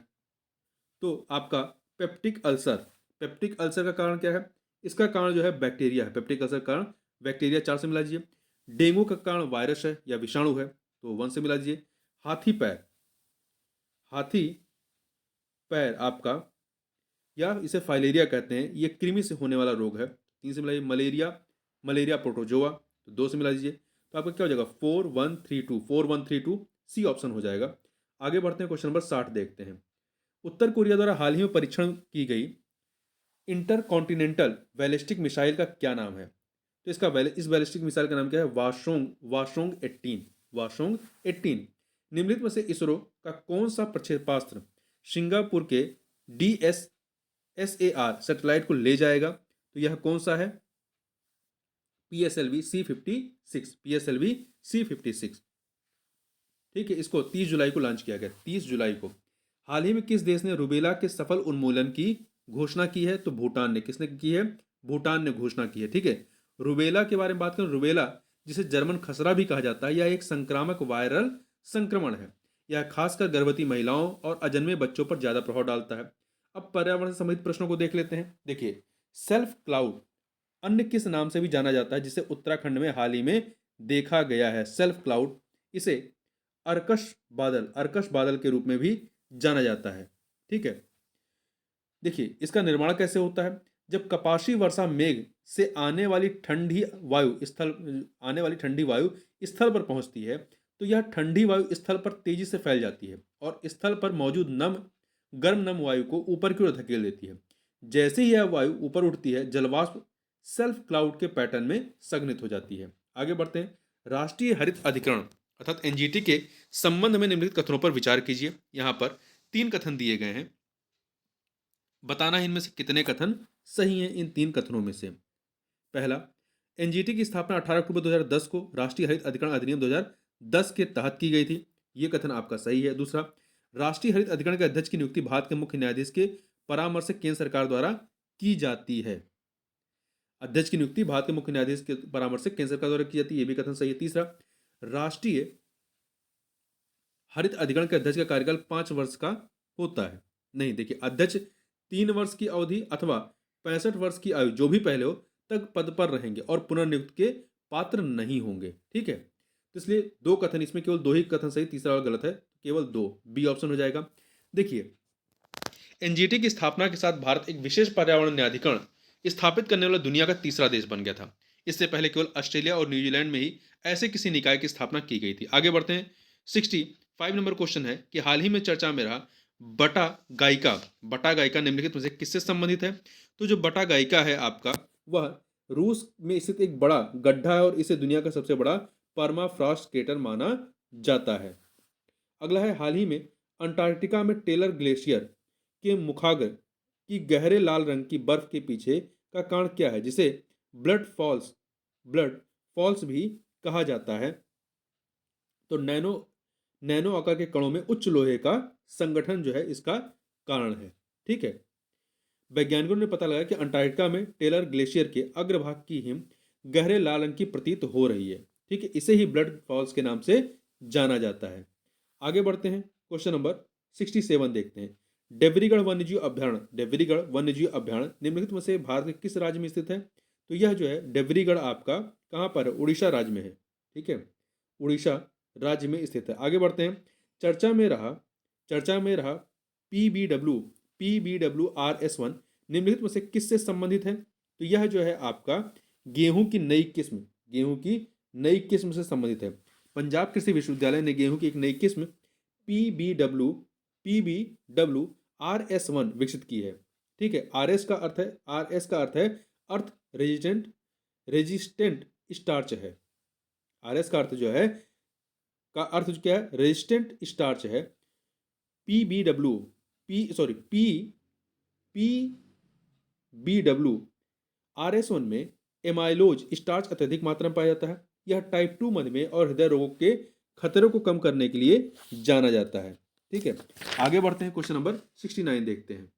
तो आपका पेप्टिक अल्सर पेप्टिक अल्सर का कारण क्या है? इसका कारण जो है बैक्टीरिया है। पेप्टिक अल्सर का कारण बैक्टीरिया, 4 से मिला दीजिए। डेंगू का कारण वायरस है या विषाणु है, तो 1 से मिला दीजिए। हाथी पैर, हाथी पैर आपका, या इसे फाइलेरिया कहते हैं, ये कृमि से होने वाला रोग है, 3 से मिलाइए। मलेरिया, मलेरिया प्रोटोजोआ, तो 2 से मिला दीजिए। तो आपका क्या हो जाएगा? 4132, 4132 सी ऑप्शन हो जाएगा। आगे बढ़ते हैं, क्वेश्चन नंबर 60 देखते हैं। उत्तर कोरिया द्वारा हाल ही में परीक्षण की गई इंटरकॉन्टिनेंटल बैलिस्टिक मिसाइल का क्या नाम है? तो इस बैलिस्टिक मिसाइल का नाम क्या है? वाशोंग, वाशोंग 18, वाशोंग 18। निम्नलिखित में से इसरो का कौन सा प्रक्षेपास्त्र सिंगापुर के DSSAR सैटेलाइट को ले जाएगा? तो यह कौन सा है? PSLV C56, PSLV C56। ठीक है, इसको 30 जुलाई को लॉन्च किया गया, 30 जुलाई को। हाल ही में किस देश ने रूबेला के सफल उन्मूलन की घोषणा की है? तो भूटान ने। किसने की है? भूटान ने घोषणा की है। ठीक है, रूबेला के बारे में बात करें, रूबेला जिसे जर्मन खसरा भी कहा जाता है, यह एक संक्रामक वायरल संक्रमण है। यह खासकर गर्भवती महिलाओं और अजन्मे बच्चों पर ज्यादा प्रभाव डालता है। अब पर्यावरण से संबंधित प्रश्नों को देख लेते हैं। देखिए, सेल्फ क्लाउड अन्य किस नाम से भी जाना जाता है, जिसे उत्तराखंड में हाल ही में देखा गया है? सेल्फ क्लाउड, इसे अर्कश बादल के रूप में भी जाना जाता है। ठीक है, देखिए इसका निर्माण कैसे होता है? जब कपाशी वर्षा मेघ से आने वाली ठंडी वायु स्थल पर पहुंचती है, तो यह ठंडी वायु स्थल पर तेजी से फैल जाती है और स्थल पर मौजूद गर्म वायु को ऊपर की ओर धकेल देती है। जैसे ही यह वायु ऊपर उठती है, जलवाष्प सेल्फ क्लाउड के पैटर्न में संघनित हो जाती है। आगे बढ़ते हैं। राष्ट्रीय हरित अधिकरण अर्थात NGT के संबंध में निम्नलिखित कथनों पर विचार कीजिए। यहां पर 3 कथन दिए गए हैं, बताना है इनमें से कितने कथन सही हैं इन 3 कथनों में से। पहला, NGT की स्थापना 18 अक्टूबर 2010 को राष्ट्रीय हरित अधिकरण अधिनियम 2010 के तहत की गई थी, ये कथन आपका सही है। दूसरा, राष्ट्रीय हरित अधिकरण के अध्यक्ष की नियुक्ति भारत के मुख्य न्यायाधीश के परामर्श से केंद्र सरकार द्वारा की जाती है। अध्यक्ष की नियुक्ति भारत के मुख्य न्यायाधीश के परामर्श से केंद्र सरकार द्वारा की जाती है, यह भी कथन सही है। तीसरा, राष्ट्रीय हरित अधिकरण के अध्यक्ष का कार्यकाल 5 वर्ष का होता है। नहीं, देखिए, अध्यक्ष 3 वर्ष की अवधि अथवा 65 वर्ष की आयु जो भी पहले हो तक पद पर रहेंगे और पुनर्नियुक्ति के पात्र नहीं होंगे। ठीक है, तो इसलिए 2 कथन, इसमें केवल 2 ही कथन सही, तीसरा वाला गलत है, केवल 2, बी ऑप्शन हो जाएगा। देखिए, NGT की स्थापना के साथ भारत एक विशेष पर्यावरण न्यायाधिकरण स्थापित करने वाला दुनिया का तीसरा देश बन गया था। इससे पहले केवल ऑस्ट्रेलिया और न्यूजीलैंड में ही ऐसे किसी निकाय की स्थापना की गई थी। आगे बढ़ते हैं। 65 नंबर क्वेश्चन है कि हाल ही में चर्चा में रहा बटा गायिका निम्नलिखित में से किससे संबंधित है? तो जो बटा गायिका है आपका, वह रूस में स्थित एक बड़ा गड्ढा है और इसे दुनिया का सबसे बड़ा परमाफ्रॉस्ट क्रेटर माना जाता है। अगला है, हाल ही में अंटार्कटिका में टेलर ग्लेशियर के मुखाग्र की गहरे लाल रंग की बर्फ के पीछे का कारण क्या है, जिसे ब्लड फॉल्स भी कहा जाता है? तो नैनो आकार के कणों में उच्च लोहे का संगठन जो है इसका कारण है। ठीक है, वैज्ञानिकों ने पता लगा कि अंटार्कटिका में टेलर ग्लेशियर के अग्रभाग की हिम गहरे लाल रंग की प्रतीत हो रही है। ठीक है, इसे ही ब्लड फॉल्स के नाम से जाना जाता है। आगे बढ़ते हैं, क्वेश्चन नंबर 67 देखते हैं। देवरीगढ़ वन्यजीव अभ्यारण्य निम्नलिखित में से भारत के किस राज्य में स्थित है? तो यह जो है देवरीगढ़ आपका कहाँ पर है? उड़ीसा राज्य में है। ठीक है, उड़ीसा राज्य में स्थित है। आगे बढ़ते हैं। चर्चा में रहा PBWRS1 निम्नलिखित में से किससे संबंधित है? तो यह जो है आपका गेहूं की नई किस्म से संबंधित है। पंजाब कृषि विश्वविद्यालय ने गेहूं की एक नई किस्म PBWRS1 विकसित की है। ठीक है, RS का अर्थ है अर्थ रेजिस्टेंट स्टार्च है। RS का अर्थ जो है क्या है? रेजिस्टेंट स्टार्च है। PBWRS1 में एमाइलोज स्टार्च अत्यधिक मात्रा में पाया जाता है। यह टाइप 2 मधुमेह और हृदय रोगों के खतरे को कम करने के लिए जाना जाता है। ठीक है, आगे बढ़ते हैं, क्वेश्चन नंबर 69 देखते हैं।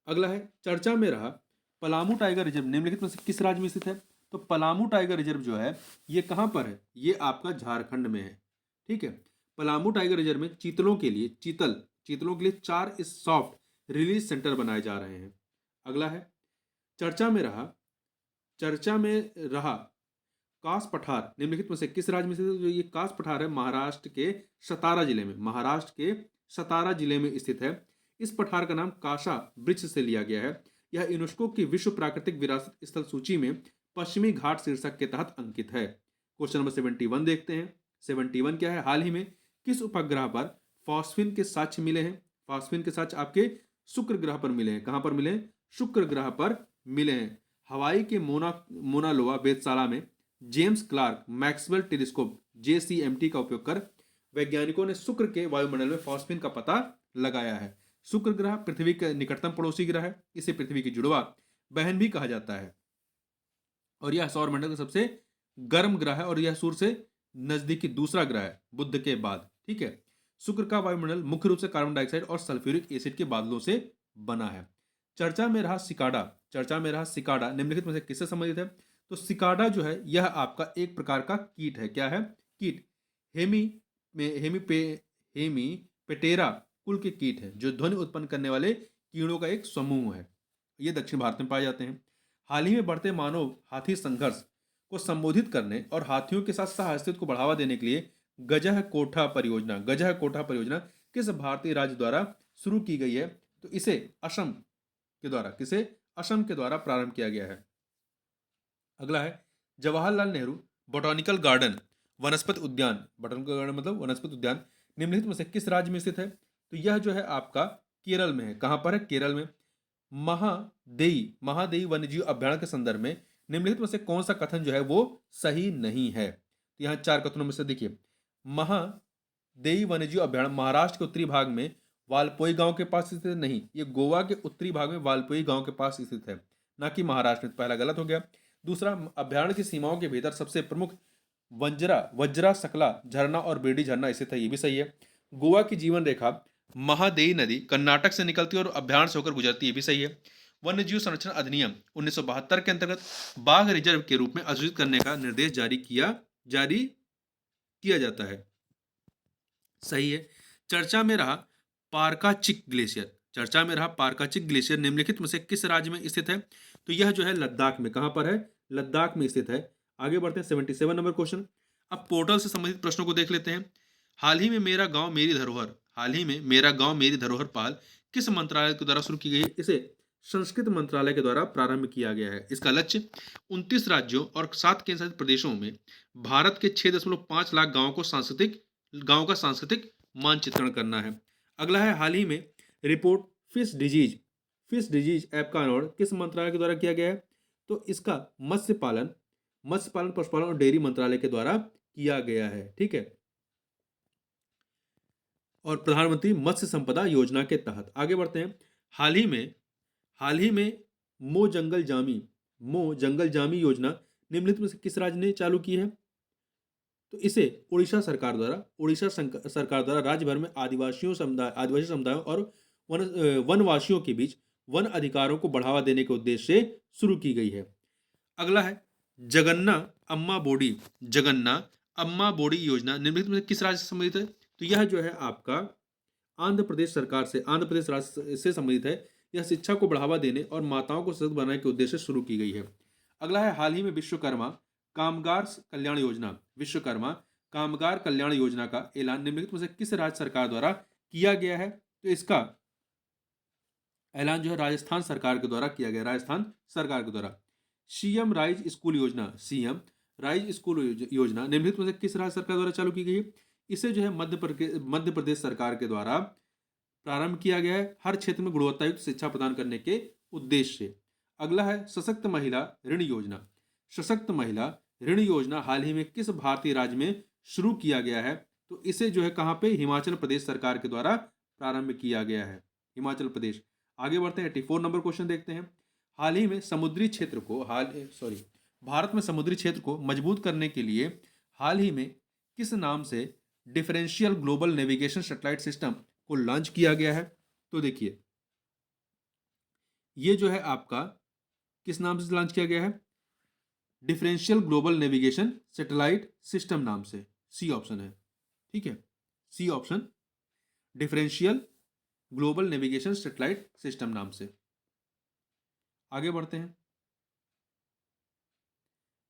अगला है, चर्चा में रहा पलामू टाइगर रिजर्व निम्नलिखित में से किस राज्य में स्थित है? तो पलामू टाइगर रिजर्व जो है ये कहां पर है? ये आपका झारखंड में है। ठीक है, पलामू टाइगर रिजर्व में चीतलों के लिए 4 सॉफ्ट रिलीज सेंटर बनाए जा रहे हैं। अगला है, चर्चा में रहा चर्चा में रहा कास पठार निम्नलिखित में से किस राज्य में स्थित है? जो ये कास पठार है महाराष्ट्र के सतारा जिले में, महाराष्ट्र के सतारा जिले में स्थित है। इस पठार का नाम कासा वृक्ष से लिया गया है। यह यूनेस्को की विश्व प्राकृतिक विरासत स्थल सूची में पश्चिमी घाट शीर्षक के तहत अंकित है। क्वेश्चन नंबर 71 देखते हैं। 71 क्या है? हाल ही में किस उपग्रह पर फॉस्फिन के साक्ष्य मिले हैं? फॉस्फिन के साक्ष्य आपके शुक्र ग्रह पर मिले हैं। कहां पर मिले हैं? शुक्र ग्रह पर मिले हैं। हवाई के मोनालोआ वेधशाला में James Clerk Maxwell telescope JCMT का उपयोग कर वैज्ञानिकों ने शुक्र के वायुमंडल में फॉस्फिन का पता लगाया है। शुक्र ग्रह पृथ्वी का निकटतम पड़ोसी ग्रह है। इसे पृथ्वी की जुड़वा बहन भी कहा जाता है और यह सौरमंडल का सबसे गर्म ग्रह है और यह सूर्य से नजदीकी दूसरा ग्रह है बुध के बाद। ठीक है। शुक्र का वायुमंडल मुख्य रूप से कार्बन डाइऑक्साइड और सल्फ्यूरिक एसिड के बादलों से बना है। चर्चा में रहा सिकाडा निम्नलिखित में से किससे संबंधित है? तो सिकाडा जो है यह आपका एक प्रकार का कीट है। क्या है? कीट। हेमी हेमीपेटेरा कुल के कीट है जो ध्वनि उत्पन्न करने वाले कीड़ों का एक समूह है। ये दक्षिण भारत में पाए जाते हैं। हाल ही में बढ़ते मानव हाथी संघर्ष को संबोधित करने और हाथियों के साथ सह अस्तित्व को बढ़ावा देने के लिए गजह कोठा परियोजना किस भारतीय राज्य द्वारा शुरू की गई है? तो इसे असम के द्वारा प्रारंभ किया गया है। अगला है, जवाहरलाल नेहरू बोटानिकल गार्डन वनस्पति उद्यान, बोटानिकल गार्डन मतलब वनस्पति उद्यान निम्नलिखित में से किस राज्य में स्थित है? तो यह जो है आपका केरल में है। कहां पर है? केरल में। महादेई वन्यजीव अभ्यारण्य के संदर्भ में निम्नलिखित में से कौन सा कथन जो है वो सही नहीं है? तो यहाँ 4 कथनों में से देखिए, महादेई वन्यजीव अभ्यारण्य महाराष्ट्र के उत्तरी भाग में वालपोई गांव के पास स्थित है। नहीं, ये गोवा के उत्तरी भाग में वालपोई गांव के पास स्थित है, ना कि महाराष्ट्र में। पहला गलत हो गया। दूसरा, अभ्यारण्य की सीमाओं के भीतर सबसे प्रमुख वज्रा सकला झरना और बेडी झरना स्थित है। ये भी सही है। गोवा की जीवन रेखा महादेई नदी कर्नाटक से निकलती है और अभ्यारण्य से होकर गुजरती है। ये भी सही है। वन्यजीव संरक्षण अधिनियम 1972 के अंतर्गत बाघ रिजर्व के रूप में अधिसूचित करने का निर्देश जारी किया जाता है। सही है। चर्चा में रहा पारकाचिक ग्लेशियर निम्नलिखित में से किस राज्य में स्थित है? तो यह जो है लद्दाख में। कहां पर है? लद्दाख में स्थित है। आगे बढ़ते हैं 77 नंबर क्वेश्चन। अब पोर्टल से संबंधित प्रश्नों को देख लेते हैं। हाल ही में मेरा गांव मेरी धरोहर पहल किस मंत्रालय के द्वारा शुरू की गई है? इसे संस्कृत मंत्रालय के द्वारा प्रारंभ किया गया है। इसका लक्ष्य 29 राज्यों और 7 केंद्र शासित प्रदेशों में भारत के 6.5 लाख गांवों का सांस्कृतिक मानचित्रण करना है। अगला है, हाल ही में रिपोर्ट फिश डिजीज ऐप का अनावरण किस मंत्रालय के द्वारा किया गया है? तो इसका मत्स्य पालन, पशुपालन और डेयरी मंत्रालय के द्वारा किया गया है। ठीक है। और प्रधानमंत्री मत्स्य संपदा योजना के तहत। आगे बढ़ते हैं। हाल ही में मो जंगल जामी योजना निम्नलिखित में से किस राज्य ने चालू की है? तो इसे उड़ीसा सरकार द्वारा राज्य भर में आदिवासी समुदायों और वनवासियों के बीच वन अधिकारों को बढ़ावा देने के उद्देश्य से शुरू की गई है। अगला है, जगन्ना अम्मा बोडी योजना निम्नलिखित में से किस राज्य से संबंधित है? तो यह जो है आपका आंध्र प्रदेश राज्य से संबंधित है। यह शिक्षा को बढ़ावा देने और माताओं को सशक्त बनाने के उद्देश्य से शुरू की गई है। अगला है, हाल ही में विश्वकर्मा कामगार कल्याण योजना का ऐलान निम्नलिखित में से किस राज्य सरकार द्वारा किया गया है? तो इसका ऐलान जो है राजस्थान सरकार के द्वारा किया गया। सीएम राइज स्कूल योजना निम्नलिखित में से किस राज्य सरकार द्वारा चालू की गई है? इसे जो है मध्य प्रदेश सरकार के द्वारा प्रारंभ किया गया है, हर क्षेत्र में गुणवत्तायुक्त शिक्षा प्रदान करने के उद्देश्य से। अगला है, सशक्त महिला ऋण योजना हाल ही में किस भारतीय राज्य में शुरू किया गया है? तो इसे जो है कहां पे? हिमाचल प्रदेश सरकार के द्वारा प्रारंभ किया गया है, हिमाचल प्रदेश। आगे बढ़ते हैं, 84 नंबर क्वेश्चन देखते हैं। भारत में समुद्री क्षेत्र को मजबूत करने के लिए हाल ही में किस नाम से differential global navigation satellite system को लॉन्च किया गया है? तो देखिए, ये जो है आपका किस नाम से लॉन्च किया गया है? Differential global navigation satellite system नाम से। सी ऑप्शन है। ठीक है, C option, differential global navigation satellite system नाम से। आगे बढ़ते हैं,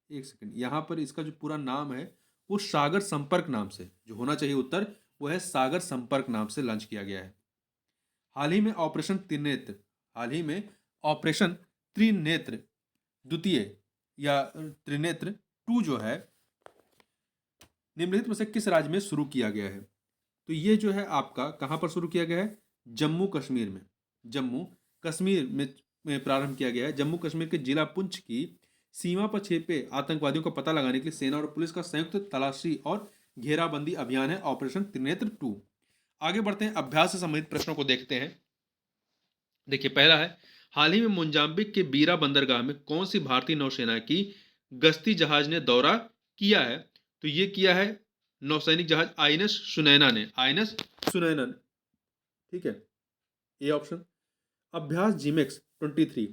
एक सेकंड, यहाँ पर इसका जो पूरा नाम है वो सागर संपर्क नाम से, जो होना चाहिए उत्तर वो है सागर संपर्क नाम से लॉन्च किया गया है। हाल ही में ऑपरेशन त्रिनेत्र, हाल ही में ऑपरेशन त्रिनेत्र द्वितीय या त्रिनेत्र टू जो है निम्नलिखित में से किस राज्य में शुरू किया गया है? तो ये जो है आपका कहाँ पर शुरू किया गया है? जम्मू कश्मीर में, जम्मू कश्मीर में प्रारंभ किया गया है। जम्मू कश्मीर के जिला पुंछ की सीमा पर छिपे आतंकवादियों का पता लगाने के लिए सेना और पुलिस का संयुक्त तलाशी और घेराबंदी अभियान है ऑपरेशन त्रिनेत्र टू। आगे बढ़ते हैं, अभ्यास से संबंधित प्रश्नों को देखते हैं। देखिए पहला है, हाल ही में मोजाम्बिक के बीरा बंदरगाह में कौन सी भारतीय नौसेना की गश्ती जहाज ने दौरा किया है? तो ये किया है नौसैनिक जहाज आईएनएस सुनैना ने, आईएनएस सुनैना ने। ठीक है, ए ऑप्शन। अभ्यास जीमेक्स 23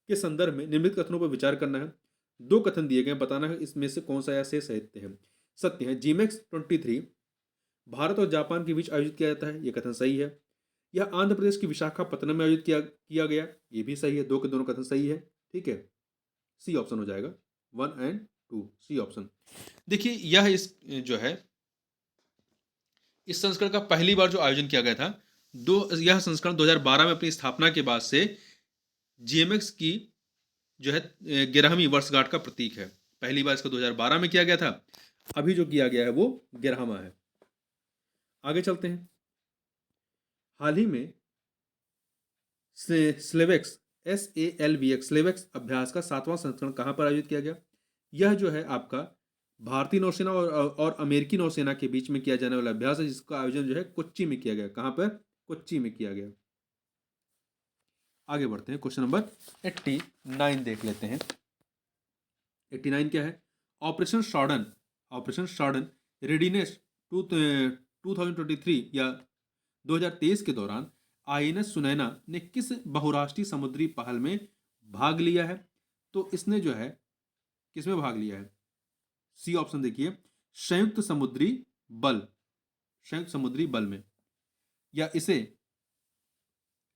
के संदर्भ में निम्नलिखित कथनों पर विचार करना है। दो कथन दिए गए, बताना है इसमें से कौन सा या से सत्य है। सत्य है, जीमेक्स 23 भारत और जापान के बीच आयोजित किया जाता है, यह कथन सही है। यह आंध्र प्रदेश की विशाखापत्तनम में आयोजित किया गया, ये भी सही है। दो के दोनों कथन सही है। ठीक है, सी ऑप्शन हो जाएगा, 1 एंड 2, सी ऑप्शन। देखिए यह इस जो है इस संस्करण का पहली बार जो आयोजन किया गया था, यह संस्करण 2012 में अपनी स्थापना के बाद से जीएमएक्स की जो है 11वीं वर्षगांठ का प्रतीक है। पहली बार इसको 2012 में किया गया था, अभी जो किया गया है वो 11वां है। आगे चलते हैं, हाल ही में स्लेवेक्स SALVX स्लेवेक्स अभ्यास का 7वां संस्करण कहां पर आयोजित किया गया? यह जो है आपका भारतीय नौसेना और अमेरिकी नौसेना के बीच में किया जाने वाला अभ्यास है, जिसका आयोजन जो है कोच्चि में किया गया। कहां पर? कोच्चि में किया गया। आगे बढ़ते हैं, क्वेश्चन नंबर 89 देख लेते हैं। 89 क्या है? ऑपरेशन शॉर्डन, ऑपरेशन शॉर्डन रेडीनेस 2023 या 2023 के दौरान आईएनएस सुनैना ने किस बहुराष्ट्रीय समुद्री पहल में भाग लिया है? तो इसने जो है किसमें भाग लिया है? सी ऑप्शन देखिए, संयुक्त समुद्री बल, संयुक्त समुद्री बल में, या इसे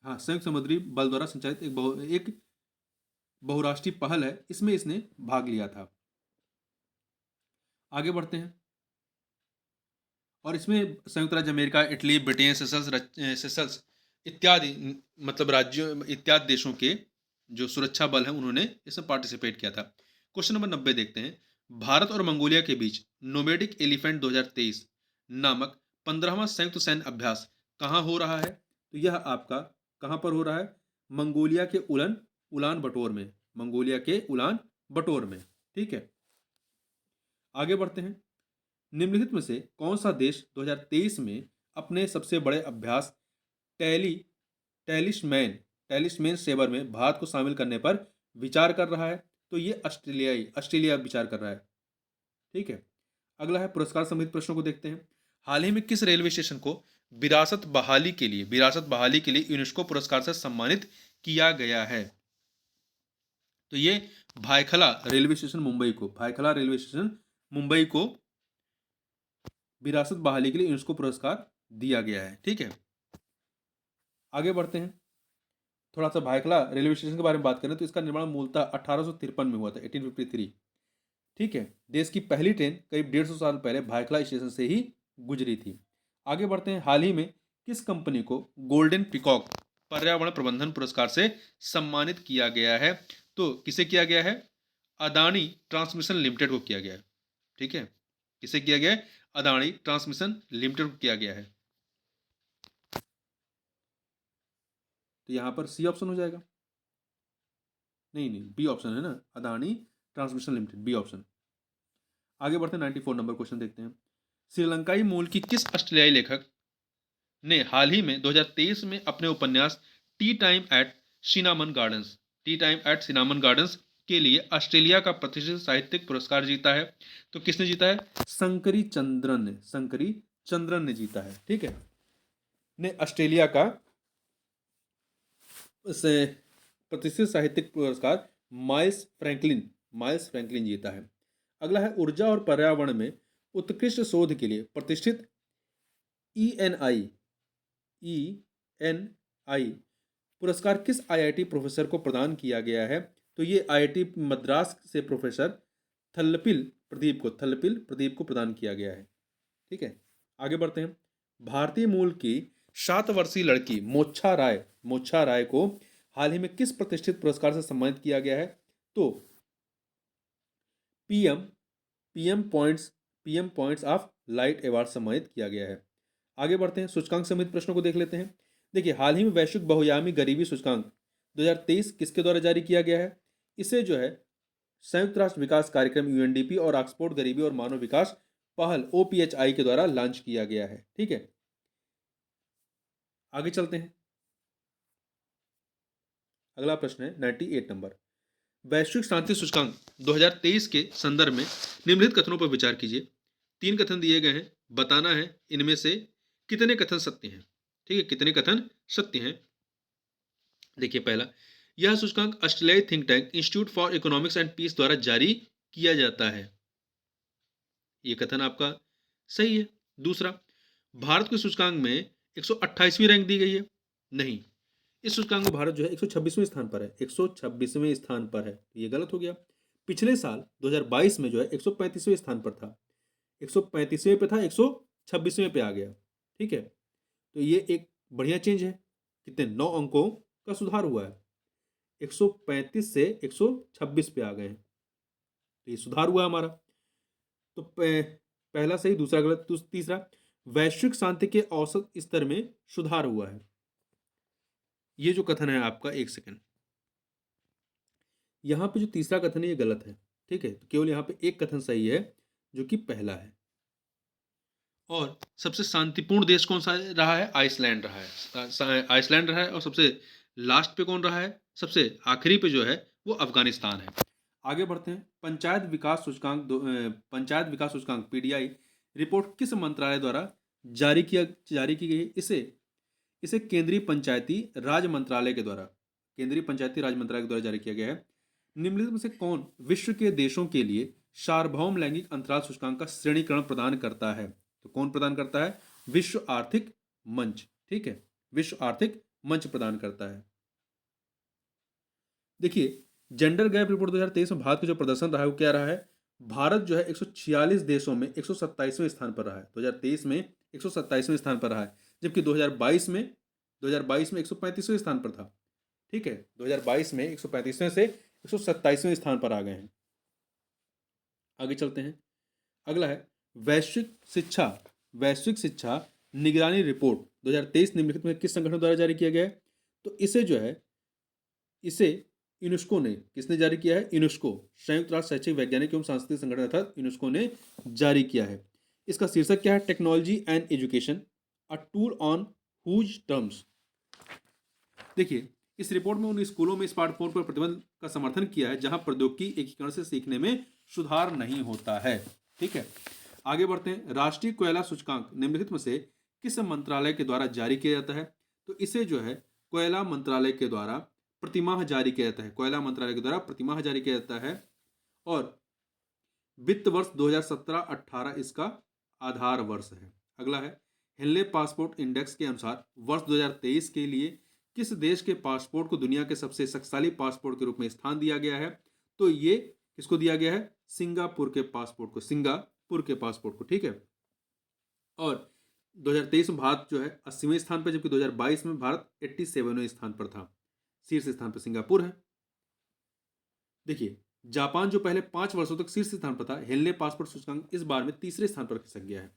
हाँ संयुक्त समुद्री बल द्वारा संचालित एक बहुराष्ट्रीय पहल है, इसमें इसने भाग लिया था। आगे बढ़ते हैं, और इसमें संयुक्त राज्य अमेरिका, इटली, ब्रिटेन, सेशल्स इत्यादि मतलब राज्यों इत्यादि देशों के जो सुरक्षा बल हैं उन्होंने इसमें पार्टिसिपेट किया था। क्वेश्चन नंबर 90 देखते हैं, भारत और मंगोलिया के बीच नोमेडिक एलिफेंट 2023 नामक 15वां संयुक्त सैन्य अभ्यास कहाँ हो रहा है? तो यह आपका कहाँ पर हो रहा है? मंगोलिया के उलान बटोर में, मंगोलिया के उलान बटोर में। ठीक है, आगे बढ़ते हैं, निम्नलिखित में से कौन सा देश 2023 में अपने सबसे बड़े अभ्यास टैली टैलिस्मैन टैलिस्मैन सेवर में भारत को शामिल करने पर विचार कर रहा है? तो ये ऑस्ट्रेलिया विचार कर रहा है। ठीक है, अगला है पुरस्कार संबंधित प्रश्नों को देखते हैं। हाल ही में किस रेलवे स्टेशन को विरासत बहाली के लिए यूनेस्को पुरस्कार से सम्मानित किया गया है? तो ये भायखला रेलवे स्टेशन मुंबई को, भायखला रेलवे स्टेशन मुंबई को विरासत बहाली के लिए यूनेस्को पुरस्कार दिया गया है। ठीक है, आगे बढ़ते हैं, थोड़ा सा भायखला रेलवे स्टेशन के बारे में बात करें तो इसका निर्माण मूलतः 1853 में हुआ था, 1853। ठीक है, देश की पहली ट्रेन करीब 150 साल पहले भायखला स्टेशन से ही गुजरी थी। आगे बढ़ते हैं, हाल ही में किस कंपनी को गोल्डन पिकॉक पर्यावरण प्रबंधन पुरस्कार से सम्मानित किया गया है? तो किसे किया गया है? अदानी ट्रांसमिशन लिमिटेड को किया गया है। ठीक है, किसे किया गया है? अदानी ट्रांसमिशन लिमिटेड को किया गया है। तो यहां पर सी ऑप्शन हो जाएगा। नहीं नहीं, बी ऑप्शन है ना, Adani transmission limited, B option. आगे बढ़ते हैं, 94 नंबर क्वेश्चन देखते हैं। श्रीलंकाई मूल की किस ऑस्ट्रेलियाई लेखक ने हाल ही में 2023 में अपने उपन्यास Tea Time at Cinnamon Gardens के लिए ऑस्ट्रेलिया का प्रतिष्ठित साहित्यिक पुरस्कार जीता है? तो किसने जीता है? शंकरी चंद्रन ने जीता है। ठीक है, ने ऑस्ट्रेलिया का प्रतिष्ठित साहित्यिक पुरस्कार माइल्स फ्रैंकलिन जीता है। अगला है, ऊर्जा और पर्यावरण में उत्कृष्ट शोध के लिए प्रतिष्ठित ENI पुरस्कार किस आईआईटी प्रोफेसर को प्रदान किया गया है? तो ये आईआईटी मद्रास से प्रोफेसर थल्लपिल प्रदीप को प्रदान किया गया है। ठीक है, आगे बढ़ते हैं। भारतीय मूल की 7 वर्षीय लड़की मोच्छा राय को हाल ही में किस प्रतिष्ठित पुरस्कार से सम्मानित किया गया है? तो PM PM points of light award सम्मानित किया गया है। आगे बढ़ते हैं, सूचकांक संबंधित प्रश्नों को देख लेते हैं। देखिए, हाल ही में वैश्विक बहुआयामी गरीबी सूचकांक 2023 किसके द्वारा जारी किया गया है? इसे जो है संयुक्त राष्ट्र विकास कार्यक्रम यूएनडीपी और ऑक्सफोर्ड गरीबी और मानव विकास पहल ओपीएचआई के द्वारा लॉन्च किया गया है। ठीक है, आगे चलते हैं। अगला प्रश्न है 98 नंबर। वैश्विक शांति सूचकांक 2023 के संदर्भ में निम्नलिखित कथनों पर विचार कीजिए। 3 कथन दिए गए हैं, बताना है इनमें से कितने कथन सत्य हैं। ठीक है, कितने कथन सत्य हैं। देखिए, पहला, यह सूचकांक ऑस्ट्रेलियाई think tank Institute for Economics and Peace द्वारा जारी किया जाता है। यह कथन आपका सही है। दूसरा, भारत के सूचकांक में 128वीं रैंक दी गई है। नहीं, इस सूचकांक में भारत जो है 126वें स्थान पर है, 126वें स्थान पर है, ये गलत हो गया। पिछले साल 2022 में जो है 135वें स्थान पर था, 135वें पे था, 126वें पे आ गया। ठीक है, तो ये एक बढ़िया चेंज है। कितने 9 अंकों का सुधार हुआ है, 135 से 126 पे आ गए हैं, तो ये सुधार हुआ हमारा। तो पहला सही, दूसरा गलत। तो तीसरा, वैश्विक शांति के औसत स्तर में सुधार हुआ है। ये जो कथन है आपका, एक सेकंड, यहां पे जो तीसरा कथन है ये गलत है। ठीक है, तो केवल यहां पे एक कथन सही है जो कि पहला है। और सबसे शांतिपूर्ण देश कौन सा रहा है? आइसलैंड रहा है, आइसलैंड रहा है। और सबसे लास्ट पे कौन रहा है? सबसे आखिरी पे जो है वो अफगानिस्तान है। आगे बढ़ते हैं। पंचायत विकास सूचकांक पीडीआई रिपोर्ट किस मंत्रालय द्वारा जारी की गई? इसे केंद्रीय पंचायती राज मंत्रालय के द्वारा जारी किया गया है। निम्नलिखित में से कौन विश्व के देशों के लिए सार्वभौम लैंगिक अंतराल सूचकांक का श्रेणीकरण प्रदान करता है? तो कौन प्रदान करता है? विश्व आर्थिक मंच। ठीक है, विश्व आर्थिक मंच प्रदान करता है। देखिए, जेंडर गैप रिपोर्ट 2023 में भारत का जो प्रदर्शन रहा है वो क्या रहा है? भारत जो है 146 देशों में 127वें स्थान पर रहा है। 2023 में 127वें स्थान पर रहा है, जबकि 2022 में 135वें स्थान पर था। ठीक है, 2022 में 135वें से 127वें स्थान पर आ गए हैं। आगे चलते हैं। अगला है वैश्विक शिक्षा निगरानी रिपोर्ट 2023 निम्नलिखित में किस संगठन द्वारा जारी किया गया है? तो इसे यूनेस्को ने, किसने जारी किया है? यूनेस्को, संयुक्त राष्ट्र शैक्षिक वैज्ञानिक एवं सांस्कृतिक संगठन अर्थात यूनेस्को ने जारी किया है। इसका शीर्षक क्या है? Technology and education, a tool on whose terms. देखिए, इस रिपोर्ट में उन स्कूलों में स्मार्टफोन पर प्रतिबंध का समर्थन किया है जहां प्रौद्योगिकी एकीकरण से सीखने में सुधार नहीं होता है। ठीक है, आगे बढ़ते हैं। राष्ट्रीय कोयला सूचकांक निम्नलिखित में से किस मंत्रालय के द्वारा जारी किया जाता है? तो इसे जो है कोयला मंत्रालय के द्वारा प्रतिमाह जारी किया जाता है। कोयला मंत्रालय के द्वारा प्रतिमाह जारी किया जाता है और वित्त वर्ष 2017-18 इसका आधार वर्ष है। अगला है, हेनले पासपोर्ट इंडेक्स के अनुसार वर्ष 2023 के लिए किस देश के पासपोर्ट को दुनिया के सबसे शक्तिशाली पासपोर्ट के रूप में स्थान दिया गया है? तो ये किसको दिया गया है? सिंगापुर के पासपोर्ट को। ठीक है, और 2023 में भारत जो है 80वें स्थान पर, जबकि 2022 में भारत 87वें स्थान पर था। शीर्ष स्थान पर सिंगापुर है। देखिए, जापान जो पहले 5 वर्षों तक शीर्ष स्थान पर था, हेनले पासपोर्ट सूचकांक इस बार में तीसरे स्थान पर खिसक गया है।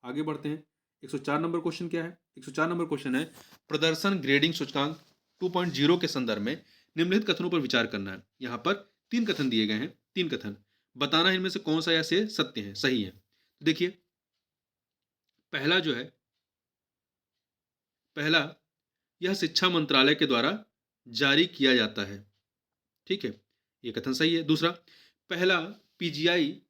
आगे बढ़ते हैं। 104 नंबर क्वेश्चन क्या है? 104 नंबर क्वेश्चन है, प्रदर्शन ग्रेडिंग सूचकांक 2.0 के संदर्भ में निम्नलिखित कथनों पर विचार करना है। यहां पर 3 कथन दिए गए हैं, 3 कथन बताना है इनमें से कौन सा या से सत्य है, सही है। तो देखिए, पहला, यह शिक्षा मंत्रालय के द्वारा जारी किया जाता है। ठीक है, ये कथन सही है। दूसरा, पहला पीजीआई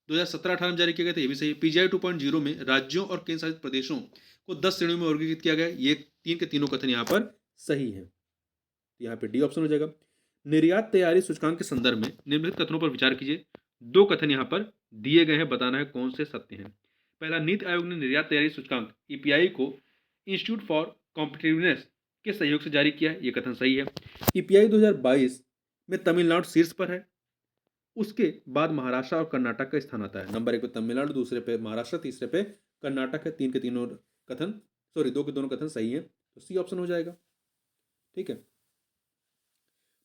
2017-18 में जारी किया गया था, ये भी सही है। पीजीआई 2.0 में राज्यों और केंद्र शासित प्रदेशों को 10 श्रेणियों में वर्गीकृत किया गया। ये 3 के तीनों कथन यहाँ पर सही है, यहाँ पे डी ऑप्शन हो जाएगा। निर्यात तैयारी सूचकांक के संदर्भ में निम्नलिखित कथनों पर विचार कीजिए। 2 कथन यहाँ पर दिए गए हैं, बताना है कौन से सत्य हैं। पहला, नीति आयोग ने निर्यात तैयारी सूचकांक ईपीआई को इंस्टीट्यूट फॉर कॉम्पिटिटिवनेस के सहयोग से जारी किया है, ये कथन सही है। ईपीआई 2022 में तमिलनाडु शीर्ष पर है, उसके बाद महाराष्ट्र और कर्नाटक का स्थान आता है। नंबर 1 पे तमिलनाडु, दूसरे पे महाराष्ट्र, तीसरे पे कर्नाटक है। 3 के तीनों कथन, सॉरी 2 के दोनों कथन सही है, तो सी ऑप्शन हो जाएगा। ठीक है।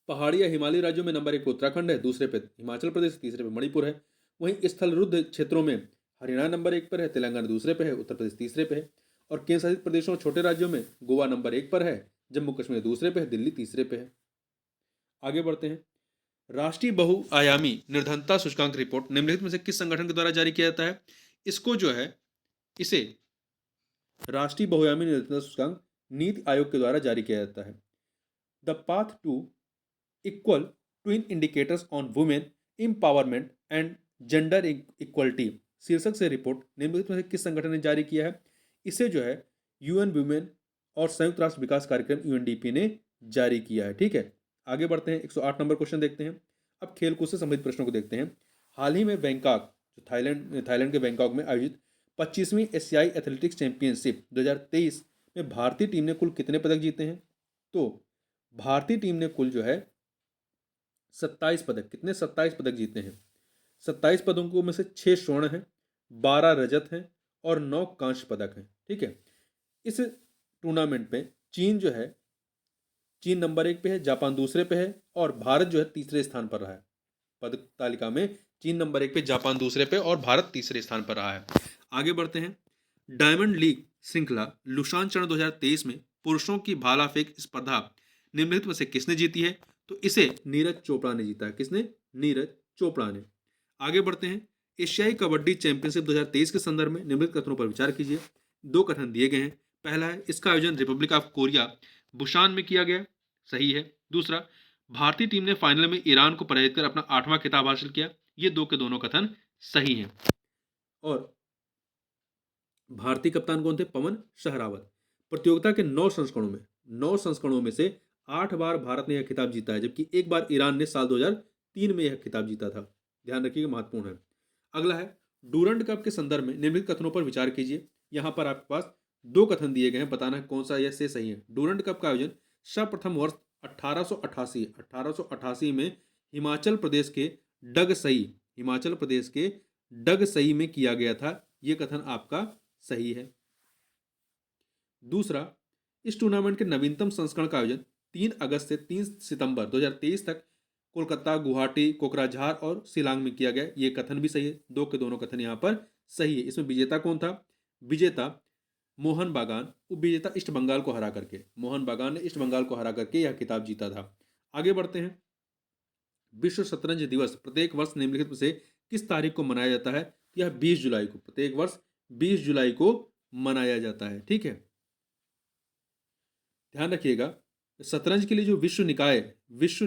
पहाड़ी या हिमालयी राज्यों में नंबर 1 पे उत्तराखंड है, दूसरे पे हिमाचल प्रदेश, तीसरे पे मणिपुर है। वहीं स्थलरुद्ध क्षेत्रों में हरियाणा नंबर 1 पर है, तेलंगाना दूसरे पे है, उत्तर प्रदेश तीसरे पे है। और केंद्र शासित प्रदेशों और छोटे राज्यों में गोवा नंबर 1 पर है, जम्मू कश्मीर दूसरे पे है, दिल्ली तीसरे पे है। आगे बढ़ते हैं। राष्ट्रीय बहुआयामी निर्धनता सूचकांक रिपोर्ट निम्नलिखित में से किस संगठन के द्वारा जारी किया जाता है? इसको जो है, इसे राष्ट्रीय बहुआयामी निर्धनता सूचकांक नीति आयोग के द्वारा जारी किया जाता है। The path to equal twin indicators on women empowerment and gender equality शीर्षक से रिपोर्ट निम्नलिखित में से किस संगठन ने जारी किया है? इसे जो है यूएन वुमेन और संयुक्त राष्ट्र विकास कार्यक्रम यूएनडीपी ने जारी किया है। ठीक है। आगे बढ़ते हैं। 108 नंबर क्वेश्चन देखते हैं। अब खेलकूद से संबंधित प्रश्नों को देखते हैं। हाल ही में बैंकॉक, जो थाईलैंड के बैंकॉक में आयोजित 25वीं एशियाई एथलेटिक्स चैंपियनशिप 2023 में भारतीय टीम ने कुल कितने पदक जीते हैं? तो भारतीय टीम ने कुल जो है 27 पदक, कितने 27 पदक जीते हैं। 27 पदकों में से 6 स्वर्ण हैं, 12 रजत हैं और 9 कांस्य पदक हैं। ठीक है। इस टूर्नामेंट में चीन जो है, चीन नंबर 1 पे है, जापान दूसरे पे है और भारत जो है तीसरे स्थान पर रहा है। पदक तालिका में चीन नंबर 1 पे, जापान दूसरे पे और भारत तीसरे स्थान पर रहा है। आगे बढ़ते हैं। डायमंड लीग श्रृंखला लुशान चरण 2023 में पुरुषों की भाला फेंक स्पर्धा निम्नलिखित में से किसने जीती है? तो इसे नीरज चोपड़ा ने जीता है। किसने? नीरज चोपड़ा ने। आगे बढ़ते हैं। एशियाई कबड्डी चैंपियनशिप 2023 के संदर्भ में निम्नलिखित कथनों पर विचार कीजिए। 2 कथन दिए गए हैं। पहला है, इसका आयोजन रिपब्लिक ऑफ कोरिया बुशान में किया गया, सही है। दूसरा, भारतीय टीम ने फाइनल में ईरान को पराजित कर अपना 8वां खिताब हासिल किया, ये 2 के दोनों कथन सही हैं। और भारतीय कप्तान कौन थे? पवन शहरावत। प्रतियोगिता के 9 संस्करणों में से 8 बार भारत ने यह खिताब जीता है, जबकि एक बार ईरान ने साल 2003 में यह खिताब जीता था। ध्यान रखिएगा, महत्वपूर्ण है। अगला है, डूरंड कप के संदर्भ में निम्नलिखित कथनों पर विचार कीजिए। यहां पर आपके पास 2 कथन दिए गए हैं, बताना है कौन सा यह से सही है। डूरंड कप का आयोजन सर्वप्रथम वर्ष 1888 में हिमाचल प्रदेश के डगसई में किया गया था। यह कथन आपका सही है। दूसरा, इस टूर्नामेंट के नवीनतम संस्करण का आयोजन 3 अगस्त से 3 सितंबर 2023 तक कोलकाता, गुवाहाटी, कोकराझार और शिलांग में किया गया। ये कथन भी सही है। 2 के दोनों कथन यहाँ पर सही है। इसमें विजेता कौन था? विजेता मोहन बागान, उपविजेता ईस्ट बंगाल को हरा करके, मोहन बागान ने ईस्ट बंगाल को हरा करके यह खिताब जीता था। आगे बढ़ते हैं। विश्व शतरंज दिवस प्रत्येक वर्ष निम्नलिखित में से किस तारीख को मनाया जाता है? यह 20 जुलाई को, प्रत्येक वर्ष 20 जुलाई को मनाया जाता है। ठीक है। ध्यान रखिएगा, शतरंज के लिए जो विश्व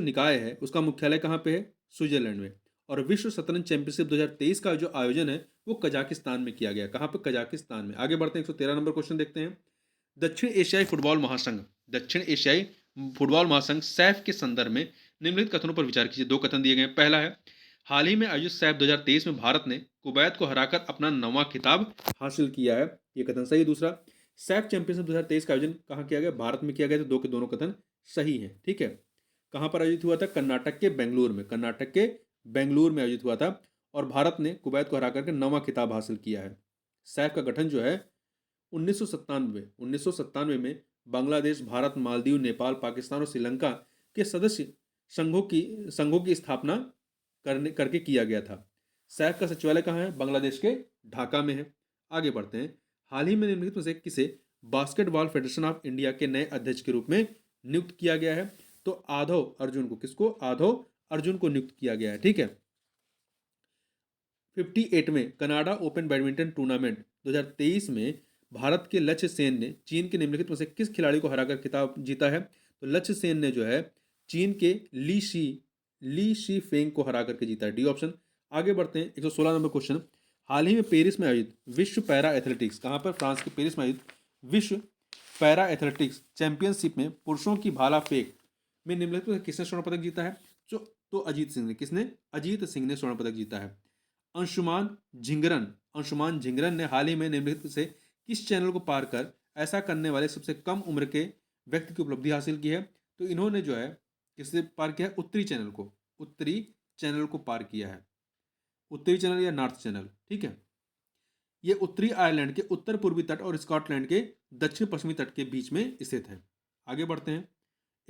निकाय है उसका मुख्यालय कहाँ पे है? स्विट्जरलैंड में। और विश्व शतरंज चैंपियनशिप 2023 का जो आयोजन है वो कजाकिस्तान में किया गया। कहाँ पे? कजाकिस्तान में। आगे बढ़ते हैं। 113 नंबर क्वेश्चन देखते हैं। दक्षिण एशियाई फुटबॉल महासंघ सैफ के संदर्भ में निम्नलिखित कथनों पर विचार कीजिए। 2 कथन दिए गए हैं। पहला है, हाल ही में आयोजित सैफ 2023 में भारत ने कुवैत को हराकर अपना 9वां खिताब हासिल किया है। यह कथन सही है। दूसरा, सैफ चैंपियनशिप 2023 का आयोजन कहाँ किया गया? भारत में किया गया। तो 2 के दोनों कथन सही है। ठीक है। कहाँ पर आयोजित हुआ था? कर्नाटक के बेंगलुरु में आयोजित हुआ था और भारत ने कुवैत को हरा करके 9वां खिताब हासिल किया है। सैफ का गठन जो है 1997 में बांग्लादेश, भारत, मालदीव, नेपाल, पाकिस्तान और श्रीलंका के सदस्य संघों की स्थापना करके किया गया था। सैफ का सचिवालय कहाँ है? बांग्लादेश के ढाका में है। आगे बढ़ते हैं। हाल ही में निम्नलिखित में से किसे बास्केटबॉल फेडरेशन ऑफ इंडिया के नए अध्यक्ष के रूप में नियुक्त किया गया है? तो आधव अर्जुन को। किसको? आधव अर्जुन को नियुक्त किया गया है। ठीक है। 58वें कनाडा ओपन बैडमिंटन टूर्नामेंट 2023 में भारत के लक्ष्य सेन ने चीन के निम्नलिखित में से किस खिलाड़ी को हराकर खिताब जीता है? तो लक्ष्य सेन ने जो है चीन के ली शी फेंग को हरा करके जीता है। D option. आगे बढ़ते हैं। 116 नंबर क्वेश्चन। हाल ही में पेरिस में आयोजित विश्व पैरा एथलेटिक्स, कहाँ पर? फ्रांस के पेरिस में आयोजित विश्व पैरा एथलेटिक्स चैंपियनशिप में पुरुषों की भाला फेंक में निम्नलिखित में किसने स्वर्ण पदक जीता है? तो अजीत सिंह ने। किसने? अजीत सिंह ने स्वर्ण पदक जीता है। अंशुमान झिंगरन ने हाल ही में निम्नलिखित से किस चैनल को पार कर ऐसा करने वाले सबसे कम उम्र के व्यक्ति की उपलब्धि हासिल की है। तो इन्होंने जो है किससे पार किया है? उत्तरी चैनल को, उत्तरी चैनल को पार किया है। उत्तरी चैनल या नॉर्थ चैनल, ठीक है। ये उत्तरी आयरलैंड के उत्तर पूर्वी तट और स्कॉटलैंड के दक्षिण पश्चिमी तट के बीच में स्थित है। आगे बढ़ते हैं।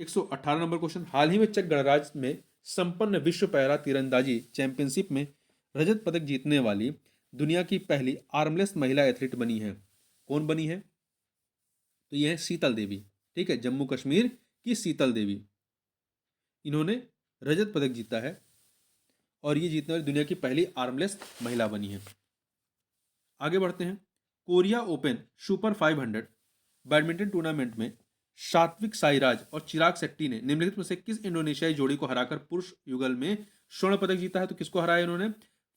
118 नंबर क्वेश्चन, हाल ही में चेक गणराज्य में संपन्न विश्व पैरा तीरंदाजी चैंपियनशिप में रजत पदक जीतने वाली दुनिया की पहली आर्मलेस महिला एथलीट बनी है। कौन बनी है? तो यह है शीतल देवी, ठीक है, जम्मू कश्मीर की शीतल देवी। इन्होंने रजत पदक जीता है और ये जीतने वाली दुनिया की पहली आर्मलेस महिला बनी है। आगे बढ़ते हैं। Korea open super 500 badminton tournament में सात्विक साईराज और चिराग शेट्टी ने निम्नलिखित में से किस इंडोनेशियाई जोड़ी को हराकर पुरुष युगल में स्वर्ण पदक जीता है? तो किसको हराया इन्होंने?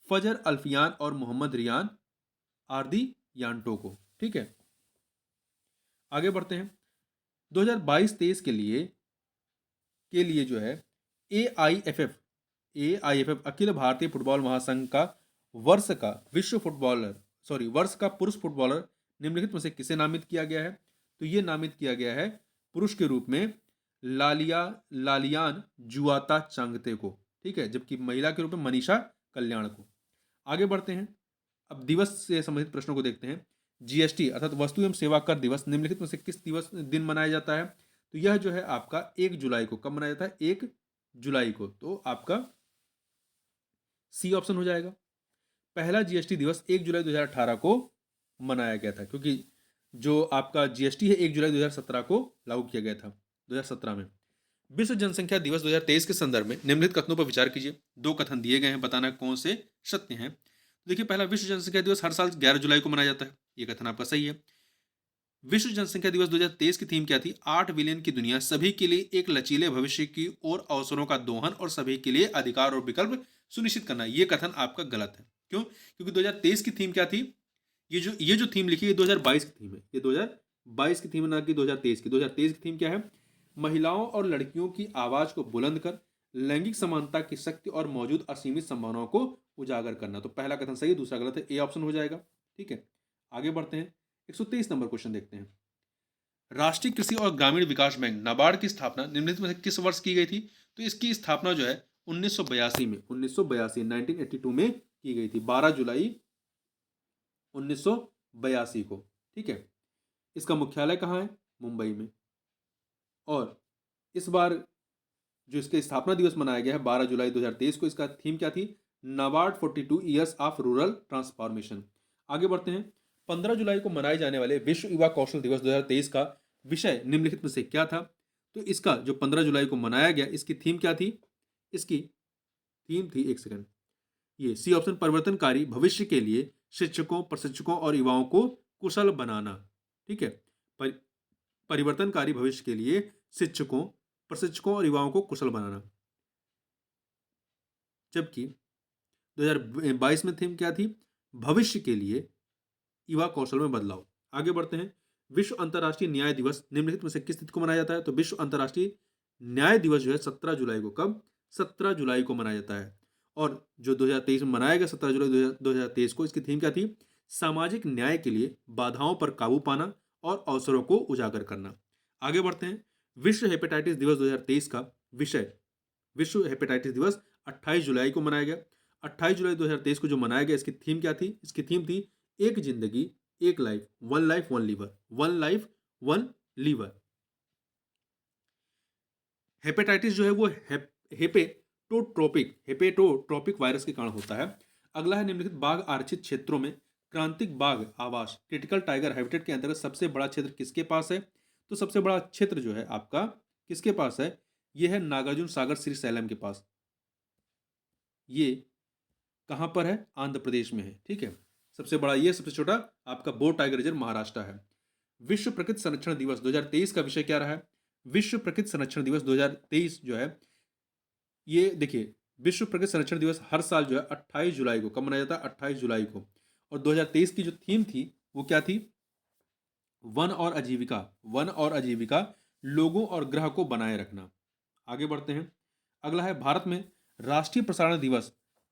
फजर अल्फियान और मोहम्मद रियान आरदी यान्टो को, ठीक है। आगे बढ़ते हैं। 2022-23 के लिए जो है एआईएफएफ अखिल भारतीय फुटबॉल महासंघ का वर्ष का पुरुष फुटबॉलर निम्नलिखित में से किसे नामित किया गया है? तो ये नामित किया गया है पुरुष के रूप में लालियान जुआता चांगते को, ठीक है, जबकि महिला के रूप में मनीषा कल्याण को। आगे बढ़ते हैं। अब दिवस से संबंधित प्रश्नों को देखते हैं। जीएसटी अर्थात वस्तु एवं सेवा कर दिवस निम्नलिखित में से किस दिन मनाया जाता है? तो यह जो है आपका 1 जुलाई को। कब मनाया जाता है? 1 जुलाई को। तो आपका सी ऑप्शन हो जाएगा। पहला जीएसटी दिवस 1 जुलाई 2018 को मनाया गया था, क्योंकि जो आपका जीएसटी है 1 जुलाई 2017 को लागू किया गया था, 2017 में। विश्व जनसंख्या दिवस 2023 के संदर्भ में निम्नलिखित कथनों पर विचार कीजिए। 2 कथन दिए गए हैं, बताना कौन से सत्य हैं। देखिए, पहला, विश्व जनसंख्या दिवस हर साल 11 जुलाई को मनाया जाता है। ये कथन आपका सही है। विश्व जनसंख्या दिवस 2023 की थीम क्या थी? 8 बिलियन की दुनिया, सभी के लिए एक लचीले भविष्य की ओर अवसरों का दोहन और सभी के लिए अधिकार और विकल्प सुनिश्चित करना। ये कथन आपका गलत है। क्यों? क्योंकि 2023 की थीम क्या थी? ये जो थीम लिखी है 2022 की थीम है। ये 2022 की थीम है, ना कि 2023 की। 2023 की थीम क्या है? महिलाओं और लड़कियों की आवाज को बुलंद कर लैंगिक समानता की शक्ति और मौजूद असीमित संभावनाओं को उजागर करना। तो पहला कथन सही है, दूसरा गलत है। ए ऑप्शन हो जाएगा, ठीक है। आगे बढ़ते हैं। 123 नंबर क्वेश्चन देखते हैं। राष्ट्रीय कृषि और ग्रामीण विकास बैंक नाबार्ड की स्थापना निम्नलिखित में से किस वर्ष की गई थी? तो इसकी स्थापना जो है 1982 में 1982 में की गई थी, 12 जुलाई 1982 को, ठीक है। इसका मुख्यालय कहाँ है? मुंबई में। और इस बार जो इसके स्थापना दिवस मनाया गया है 12 जुलाई 2023 को, इसका थीम क्या थी? NABARD 42 years of rural transformation. आगे बढ़ते हैं। 15 जुलाई को मनाए जाने वाले विश्व युवा कौशल दिवस 2023 का विषय निम्नलिखित में से क्या था? तो इसका जो 15 जुलाई को मनाया गया, इसकी थीम क्या थी? इसकी थीम थी, एक सेकंड, ये सी ऑप्शन, परिवर्तनकारी भविष्य के लिए शिक्षकों, प्रशिक्षकों और युवाओं को कुशल बनाना, ठीक है। परिवर्तनकारी भविष्य के लिए शिक्षकों, प्रशिक्षकों और युवाओं को कुशल बनाना। जबकि 2022 में थीम क्या थी? भविष्य के लिए युवा कौशल में बदलाव। आगे बढ़ते हैं। विश्व अंतर्राष्ट्रीय न्याय दिवस निम्नलिखित में से किस तिथि को मनाया जाता है? तो विश्व अंतर्राष्ट्रीय न्याय दिवस जो है 17 जुलाई को। कब? 17 जुलाई को मनाया जाता है। और जो 2023 में मनाया गया 17 जुलाई 2023 को, इसकी थीम क्या थी? सामाजिक न्याय के लिए बाधाओं पर काबू पाना और अवसरों को उजागर करना। आगे बढ़ते हैं। विश्व हेपेटाइटिस दिवस 2023 का विषय, विश्व हेपेटाइटिस दिवस 28 जुलाई को मनाया गया। 28 जुलाई 2023 को जो मनाया गया, इसकी थीम क्या थी? इसकी थीम थी एक जिंदगी एक life, one life one liver, one life one liver. Hepatitis जो है वो हेपेटोट्रोपिक वायरस के कारण होता है। अगला है, निम्नलिखित बाघ आरक्षित क्षेत्रों में क्रांतिक बाघ आवास क्रिटिकल टाइगर हैबिटेट के अंतर्गत सबसे बड़ा क्षेत्र किसके पास है? तो सबसे बड़ा क्षेत्र जो है आपका किसके पास है? यह है नागार्जुन सागर श्रीशैलम के पास। ये कहां पर है? आंध्र प्रदेश में है, ठीक है। सबसे बड़ा ये, सबसे छोटा आपका बोर टाइगर रिजर्व महाराष्ट्र है। विश्व प्रकृति संरक्षण दिवस 2023 का विषय क्या रहा है? विश्व प्रकृति संरक्षण दिवस 2023 जो है, ये देखिए, विश्व प्रकृति संरक्षण दिवस हर साल जो है 28 जुलाई को। कब मनाया जाता है? 28 जुलाई को। और 2023 की जो थीम थी वो क्या थी? वन और आजीविका, वन और आजीविका, लोगों और ग्रह को बनाए रखना। आगे बढ़ते हैं। अगला है, भारत में राष्ट्रीय प्रसारण दिवस,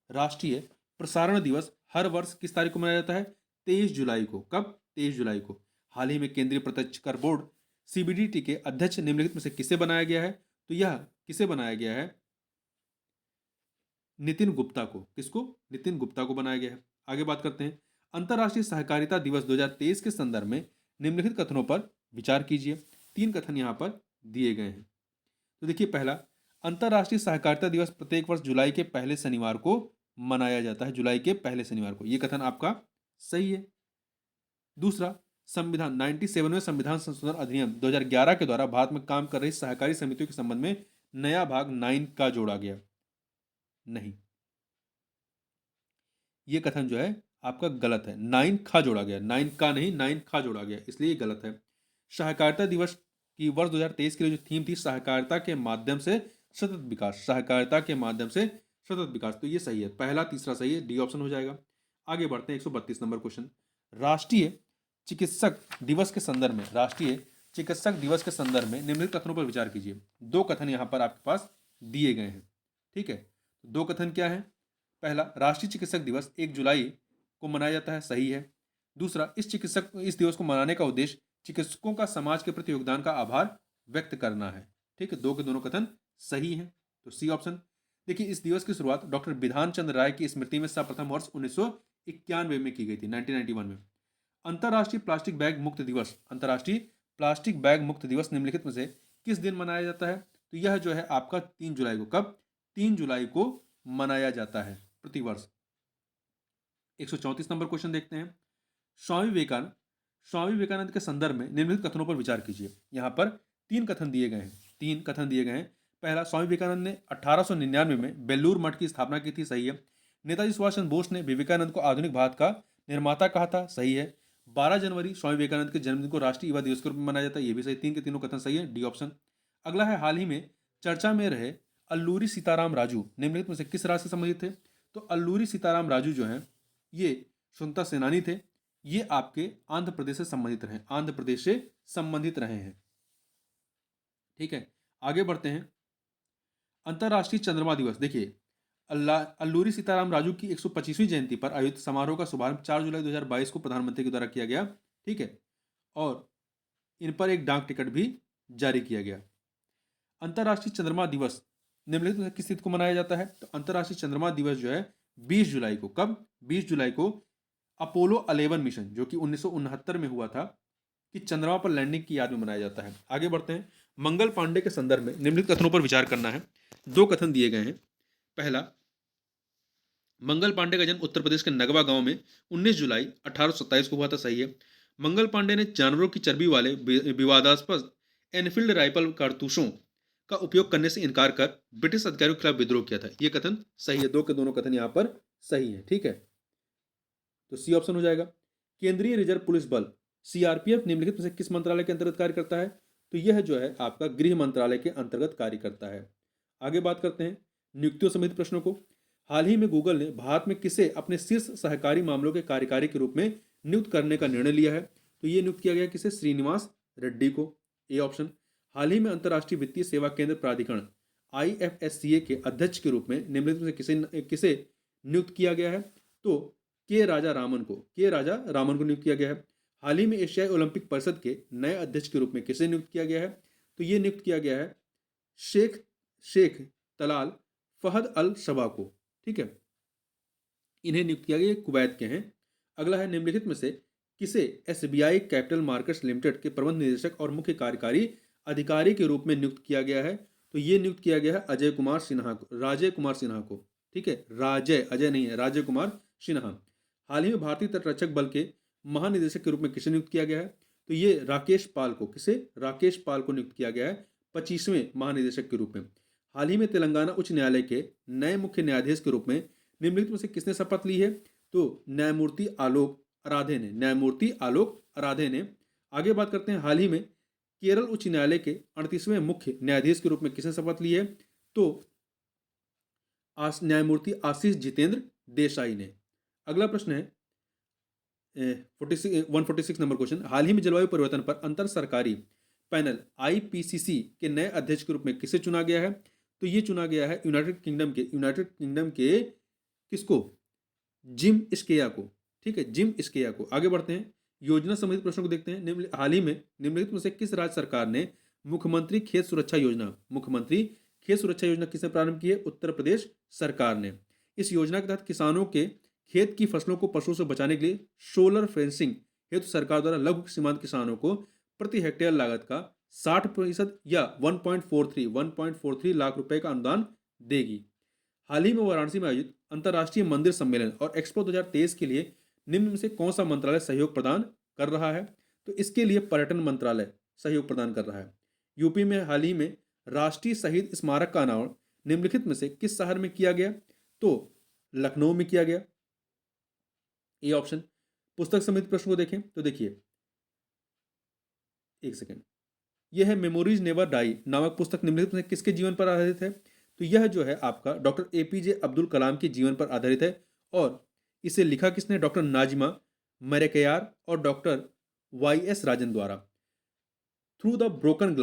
राष्ट्रीय प्रसारण दिवस हर वर्ष किस तारीख को मनाया जाता है? 23 जुलाई को। कब? 23 जुलाई को। हाल ही में केंद्रीय प्रत्यक्ष कर बोर्ड सीबीडीटी के अध्यक्ष निम्नलिखित में से किसे बनाया गया है? तो यह किसे बनाया गया है? नितिन गुप्ता को। किसको? नितिन गुप्ता को बनाया गया है। आगे बात करते हैं, अंतर्राष्ट्रीय सहकारिता दिवस 2023 के संदर्भ में निम्नलिखित कथनों पर विचार कीजिए। 3 कथन यहाँ पर दिए गए हैं। तो देखिए, पहला, अंतर्राष्ट्रीय सहकारिता दिवस प्रत्येक वर्ष जुलाई के पहले शनिवार को मनाया जाता है। जुलाई के पहले शनिवार को, यह कथन आपका सही है। दूसरा, संविधान 97वें संविधान संशोधन अधिनियम 2011 के द्वारा भारत में काम कर रही सहकारी समितियों के संबंध में नया भाग 9 का जोड़ा गया। नहीं, ये कथन जो है आपका गलत है। 9 खा जोड़ा गया, 9 का नहीं, 9 खा जोड़ा गया, इसलिए ये गलत है। सहकारिता दिवस की वर्ष 2023 के लिए जो थीम थी, सहकारिता के माध्यम से सतत विकास, सहकारिता के माध्यम से सतत विकास, तो ये सही है। पहला तीसरा सही है, डी ऑप्शन हो जाएगा। आगे बढ़ते हैं, 132 नंबर क्वेश्चन। राष्ट्रीय चिकित्सक दिवस के संदर्भ में, राष्ट्रीय चिकित्सक दिवस के संदर्भ में निम्नलिखित कथनों पर विचार कीजिए। 2 कथन यहाँ पर आपके पास दिए गए हैं। ठीक है, 2 कथन क्या है? पहला, राष्ट्रीय चिकित्सक दिवस 1 जुलाई को मनाया जाता है, सही है। दूसरा, इस दिवस को मनाने का उद्देश्य चिकित्सकों का समाज के प्रति योगदान का आभार व्यक्त करना है। ठीक है, 2 के दोनों कथन सही है, तो सी ऑप्शन। देखिए, इस दिवस की शुरुआत डॉक्टर बिधान चंद्र राय की स्मृति में सर्वप्रथम वर्ष 1991 में की गई थी, 1991 में। अंतर्राष्ट्रीय प्लास्टिक बैग मुक्त दिवस, अंतर्राष्ट्रीय प्लास्टिक बैग मुक्त दिवस निम्नलिखित में से किस दिन मनाया जाता है? तो यह जो है आपका 3 जुलाई को, कब? 3 जुलाई को मनाया जाता है प्रतिवर्ष। 134 नंबर क्वेश्चन देखते हैं। स्वामी विवेकानंद के संदर्भ में निम्नलिखित कथनों पर विचार कीजिए। यहाँ पर 3 कथन दिए गए हैं, 3 कथन दिए गए हैं। पहला, स्वामी विवेकानंद ने 1899 में बेलूर मठ की स्थापना की थी, सही है। नेताजी सुभाष चंद्र बोस ने विवेकानंद को आधुनिक भारत का निर्माता कहा था, सही है। 12 जनवरी स्वामी विवेकानंद के जन्मदिन को राष्ट्रीय युवा दिवस के रूप में मनाया जाता है, ये भी सही। 3 के तीनों कथन सही है, डी ऑप्शन। अगला है, हाल ही में चर्चा में रहे अल्लूरी सीताराम राजू निम्नलिखित में से किस राज्य से संबंधित थे? तो अल्लूरी सीताराम राजू जो हैं, ये स्वतंत्रता सेनानी थे। ये आपके आंध्र प्रदेश से संबंधित रहे, आंध्र प्रदेश से संबंधित रहे हैं। ठीक है, आगे बढ़ते हैं। अंतर्राष्ट्रीय चंद्रमा दिवस, देखिए, अल्लूरी सीताराम राजू की 125वीं जयंती पर आयोजित समारोह का शुभारंभ 4 जुलाई 2022 को प्रधानमंत्री के द्वारा किया गया। ठीक है, और इन पर एक डाक टिकट भी जारी किया गया। अंतर्राष्ट्रीय चंद्रमा दिवस निम्नलिखित किस तिथि को मनाया जाता है? तो अंतर्राष्ट्रीय चंद्रमा दिवस जो है 20 जुलाई को, कब? 20 जुलाई को अपोलो 11 मिशन, जो कि 1969 में हुआ था, कि चंद्रमा पर लैंडिंग की याद में मनाया जाता है। आगे बढ़ते हैं। मंगल पांडे के संदर्भ में निम्नलिखित कथनों पर विचार करना है। 2 कथन दिए गए हैं। पहला, मंगल पांडे का जन्म उत्तर प्रदेश के नगवा गांव में 19 जुलाई 1827 को हुआ था, सही है। मंगल पांडे ने जानवरों की चर्बी वाले विवादास्पद एनफील्ड राइफल कारतूसों का उपयोग करने से इनकार कर ब्रिटिश अधिकारियों के खिलाफ विद्रोह किया था, यह कथन सही है। 2 के दोनों कथन यहाँ पर सही है। ठीक है, तो सी ऑप्शन हो जाएगा। केंद्रीय रिजर्व पुलिस बल सीआरपीएफ निम्नलिखित में से किस मंत्रालय के अंतर्गत कार्य करता है? तो यह जो है आपका गृह मंत्रालय के अंतर्गत कार्य करता है। आगे बात करते हैं नियुक्तियों संबंधित प्रश्नों को। हाल ही में गूगल ने भारत में किसे अपने शीर्ष सहकारी मामलों के कार्यकारी के रूप में नियुक्त करने का निर्णय लिया है? तो ये नियुक्त किया गया किसे? श्रीनिवास रेड्डी को, ए ऑप्शन। हाल ही में अंतर्राष्ट्रीय वित्तीय सेवा केंद्र प्राधिकरण IFSCA के अध्यक्ष के रूप में निम्नलिखित में से किसे नियुक्त किया गया है? तो के राजा रामन को नियुक्त किया गया है। हाल ही में एशियाई ओलंपिक परिषद के नए अध्यक्ष के रूप में किसे नियुक्त किया गया है? तो ये नियुक्त किया गया है शेख तलाल फहद अल सबा को। ठीक है, इन्हें नियुक्त किया गया, कुवैत के हैं। अगला है, निम्नलिखित में से किसे SBI कैपिटल मार्केट्स लिमिटेड के प्रबंध निदेशक और मुख्य कार्यकारी अधिकारी के रूप में नियुक्त किया गया है? तो ये नियुक्त किया गया है राजय कुमार सिन्हा को। ठीक है, अजय नहीं है, राजय कुमार सिन्हा। हाल ही में भारतीय तटरक्षक बल के महानिदेशक के रूप में किसे नियुक्त किया गया है? तो ये राकेश पाल को नियुक्त किया गया है 25वें महानिदेशक के रूप में। हाल ही में तेलंगाना उच्च न्यायालय के नए मुख्य न्यायाधीश के रूप में निम्नलिखित में से किसने शपथ ली है? तो न्यायमूर्ति आलोक अराधे ने। आगे बात करते हैं, हाल ही में केरल उच्च न्यायालय के 38वें मुख्य न्यायाधीश के रूप में किसने शपथ ली है? तो न्यायमूर्ति आशीष जितेंद्र देसाई ने। अगला प्रश्न है 146 नंबर क्वेश्चन। हाल ही में जलवायु परिवर्तन पर अंतर सरकारी पैनल IPCC के नए अध्यक्ष के रूप में किसे चुना गया है? तो ये चुना गया है यूनाइटेड किंगडम के किसको? जिम स्केया को। ठीक है, जिम स्केया को। आगे बढ़ते हैं, योजना संबंधित प्रश्नों को देखते हैं। हाल ही में निम्नलिखित में से किस राज्य सरकार ने मुख्यमंत्री खेत सुरक्षा योजना किसने प्रारंभ की है? उत्तर प्रदेश सरकार ने। इस योजना के तहत किसानों के खेत की फसलों को पशुओं से बचाने के लिए सोलर फेंसिंग हेतु सरकार द्वारा लघु सीमांत किसानों को प्रति हेक्टेयर लागत का 60% या 1.43 लाख रुपए का अनुदान देगी। हाल ही में वाराणसी में आयोजित अंतर्राष्ट्रीय मंदिर सम्मेलन और एक्सपो 2023 के लिए निम्न में से कौन सा मंत्रालय सहयोग प्रदान कर रहा है? तो इसके लिए पर्यटन मंत्रालय सहयोग प्रदान कर रहा है। यूपी में हाल ही में राष्ट्रीय शहीद स्मारक का अनावरण निम्नलिखित में से किस शहर में किया गया? तो लखनऊ में किया गया। A option. पुस्तक समिति प्रश्न को देखें तो देखिए, एक सेकेंड, यह है मेमोरीज नेवर डाई नामक पुस्तक निम्नलिखित में किसके जीवन पर आधारित है? तो यह जो है आपका डॉक्टर एपीजे अब्दुल कलाम के जीवन पर आधारित है और इसे लिखा किसने? डॉक्टर नाजिमा मरेकयार और डॉक्टर वाई एस राजन द्वारा। Through the broken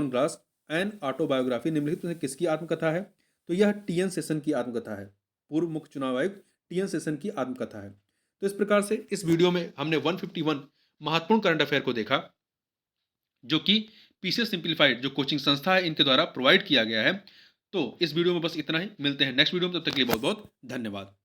glass and autobiography निम्नलिखित में किसकी आत्मकथा है? तो यह टीएन सेशन की आत्मकथा है। पूर्व मुख्य चुनाव आयुक्त टीएन सेशन की आत्मकथा है। तो इस प्रकार से इस वीडियो में हमने 151 महत्वपूर्ण करंट अफेयर को देखा, जो कि पीसीएस सिंप्लीफाइड जो कोचिंग संस्था है इनके द्वारा प्रोवाइड किया गया है। तो इस वीडियो में बस इतना ही। मिलते हैं नेक्स्ट वीडियो में, तब तक के लिए बहुत बहुत धन्यवाद।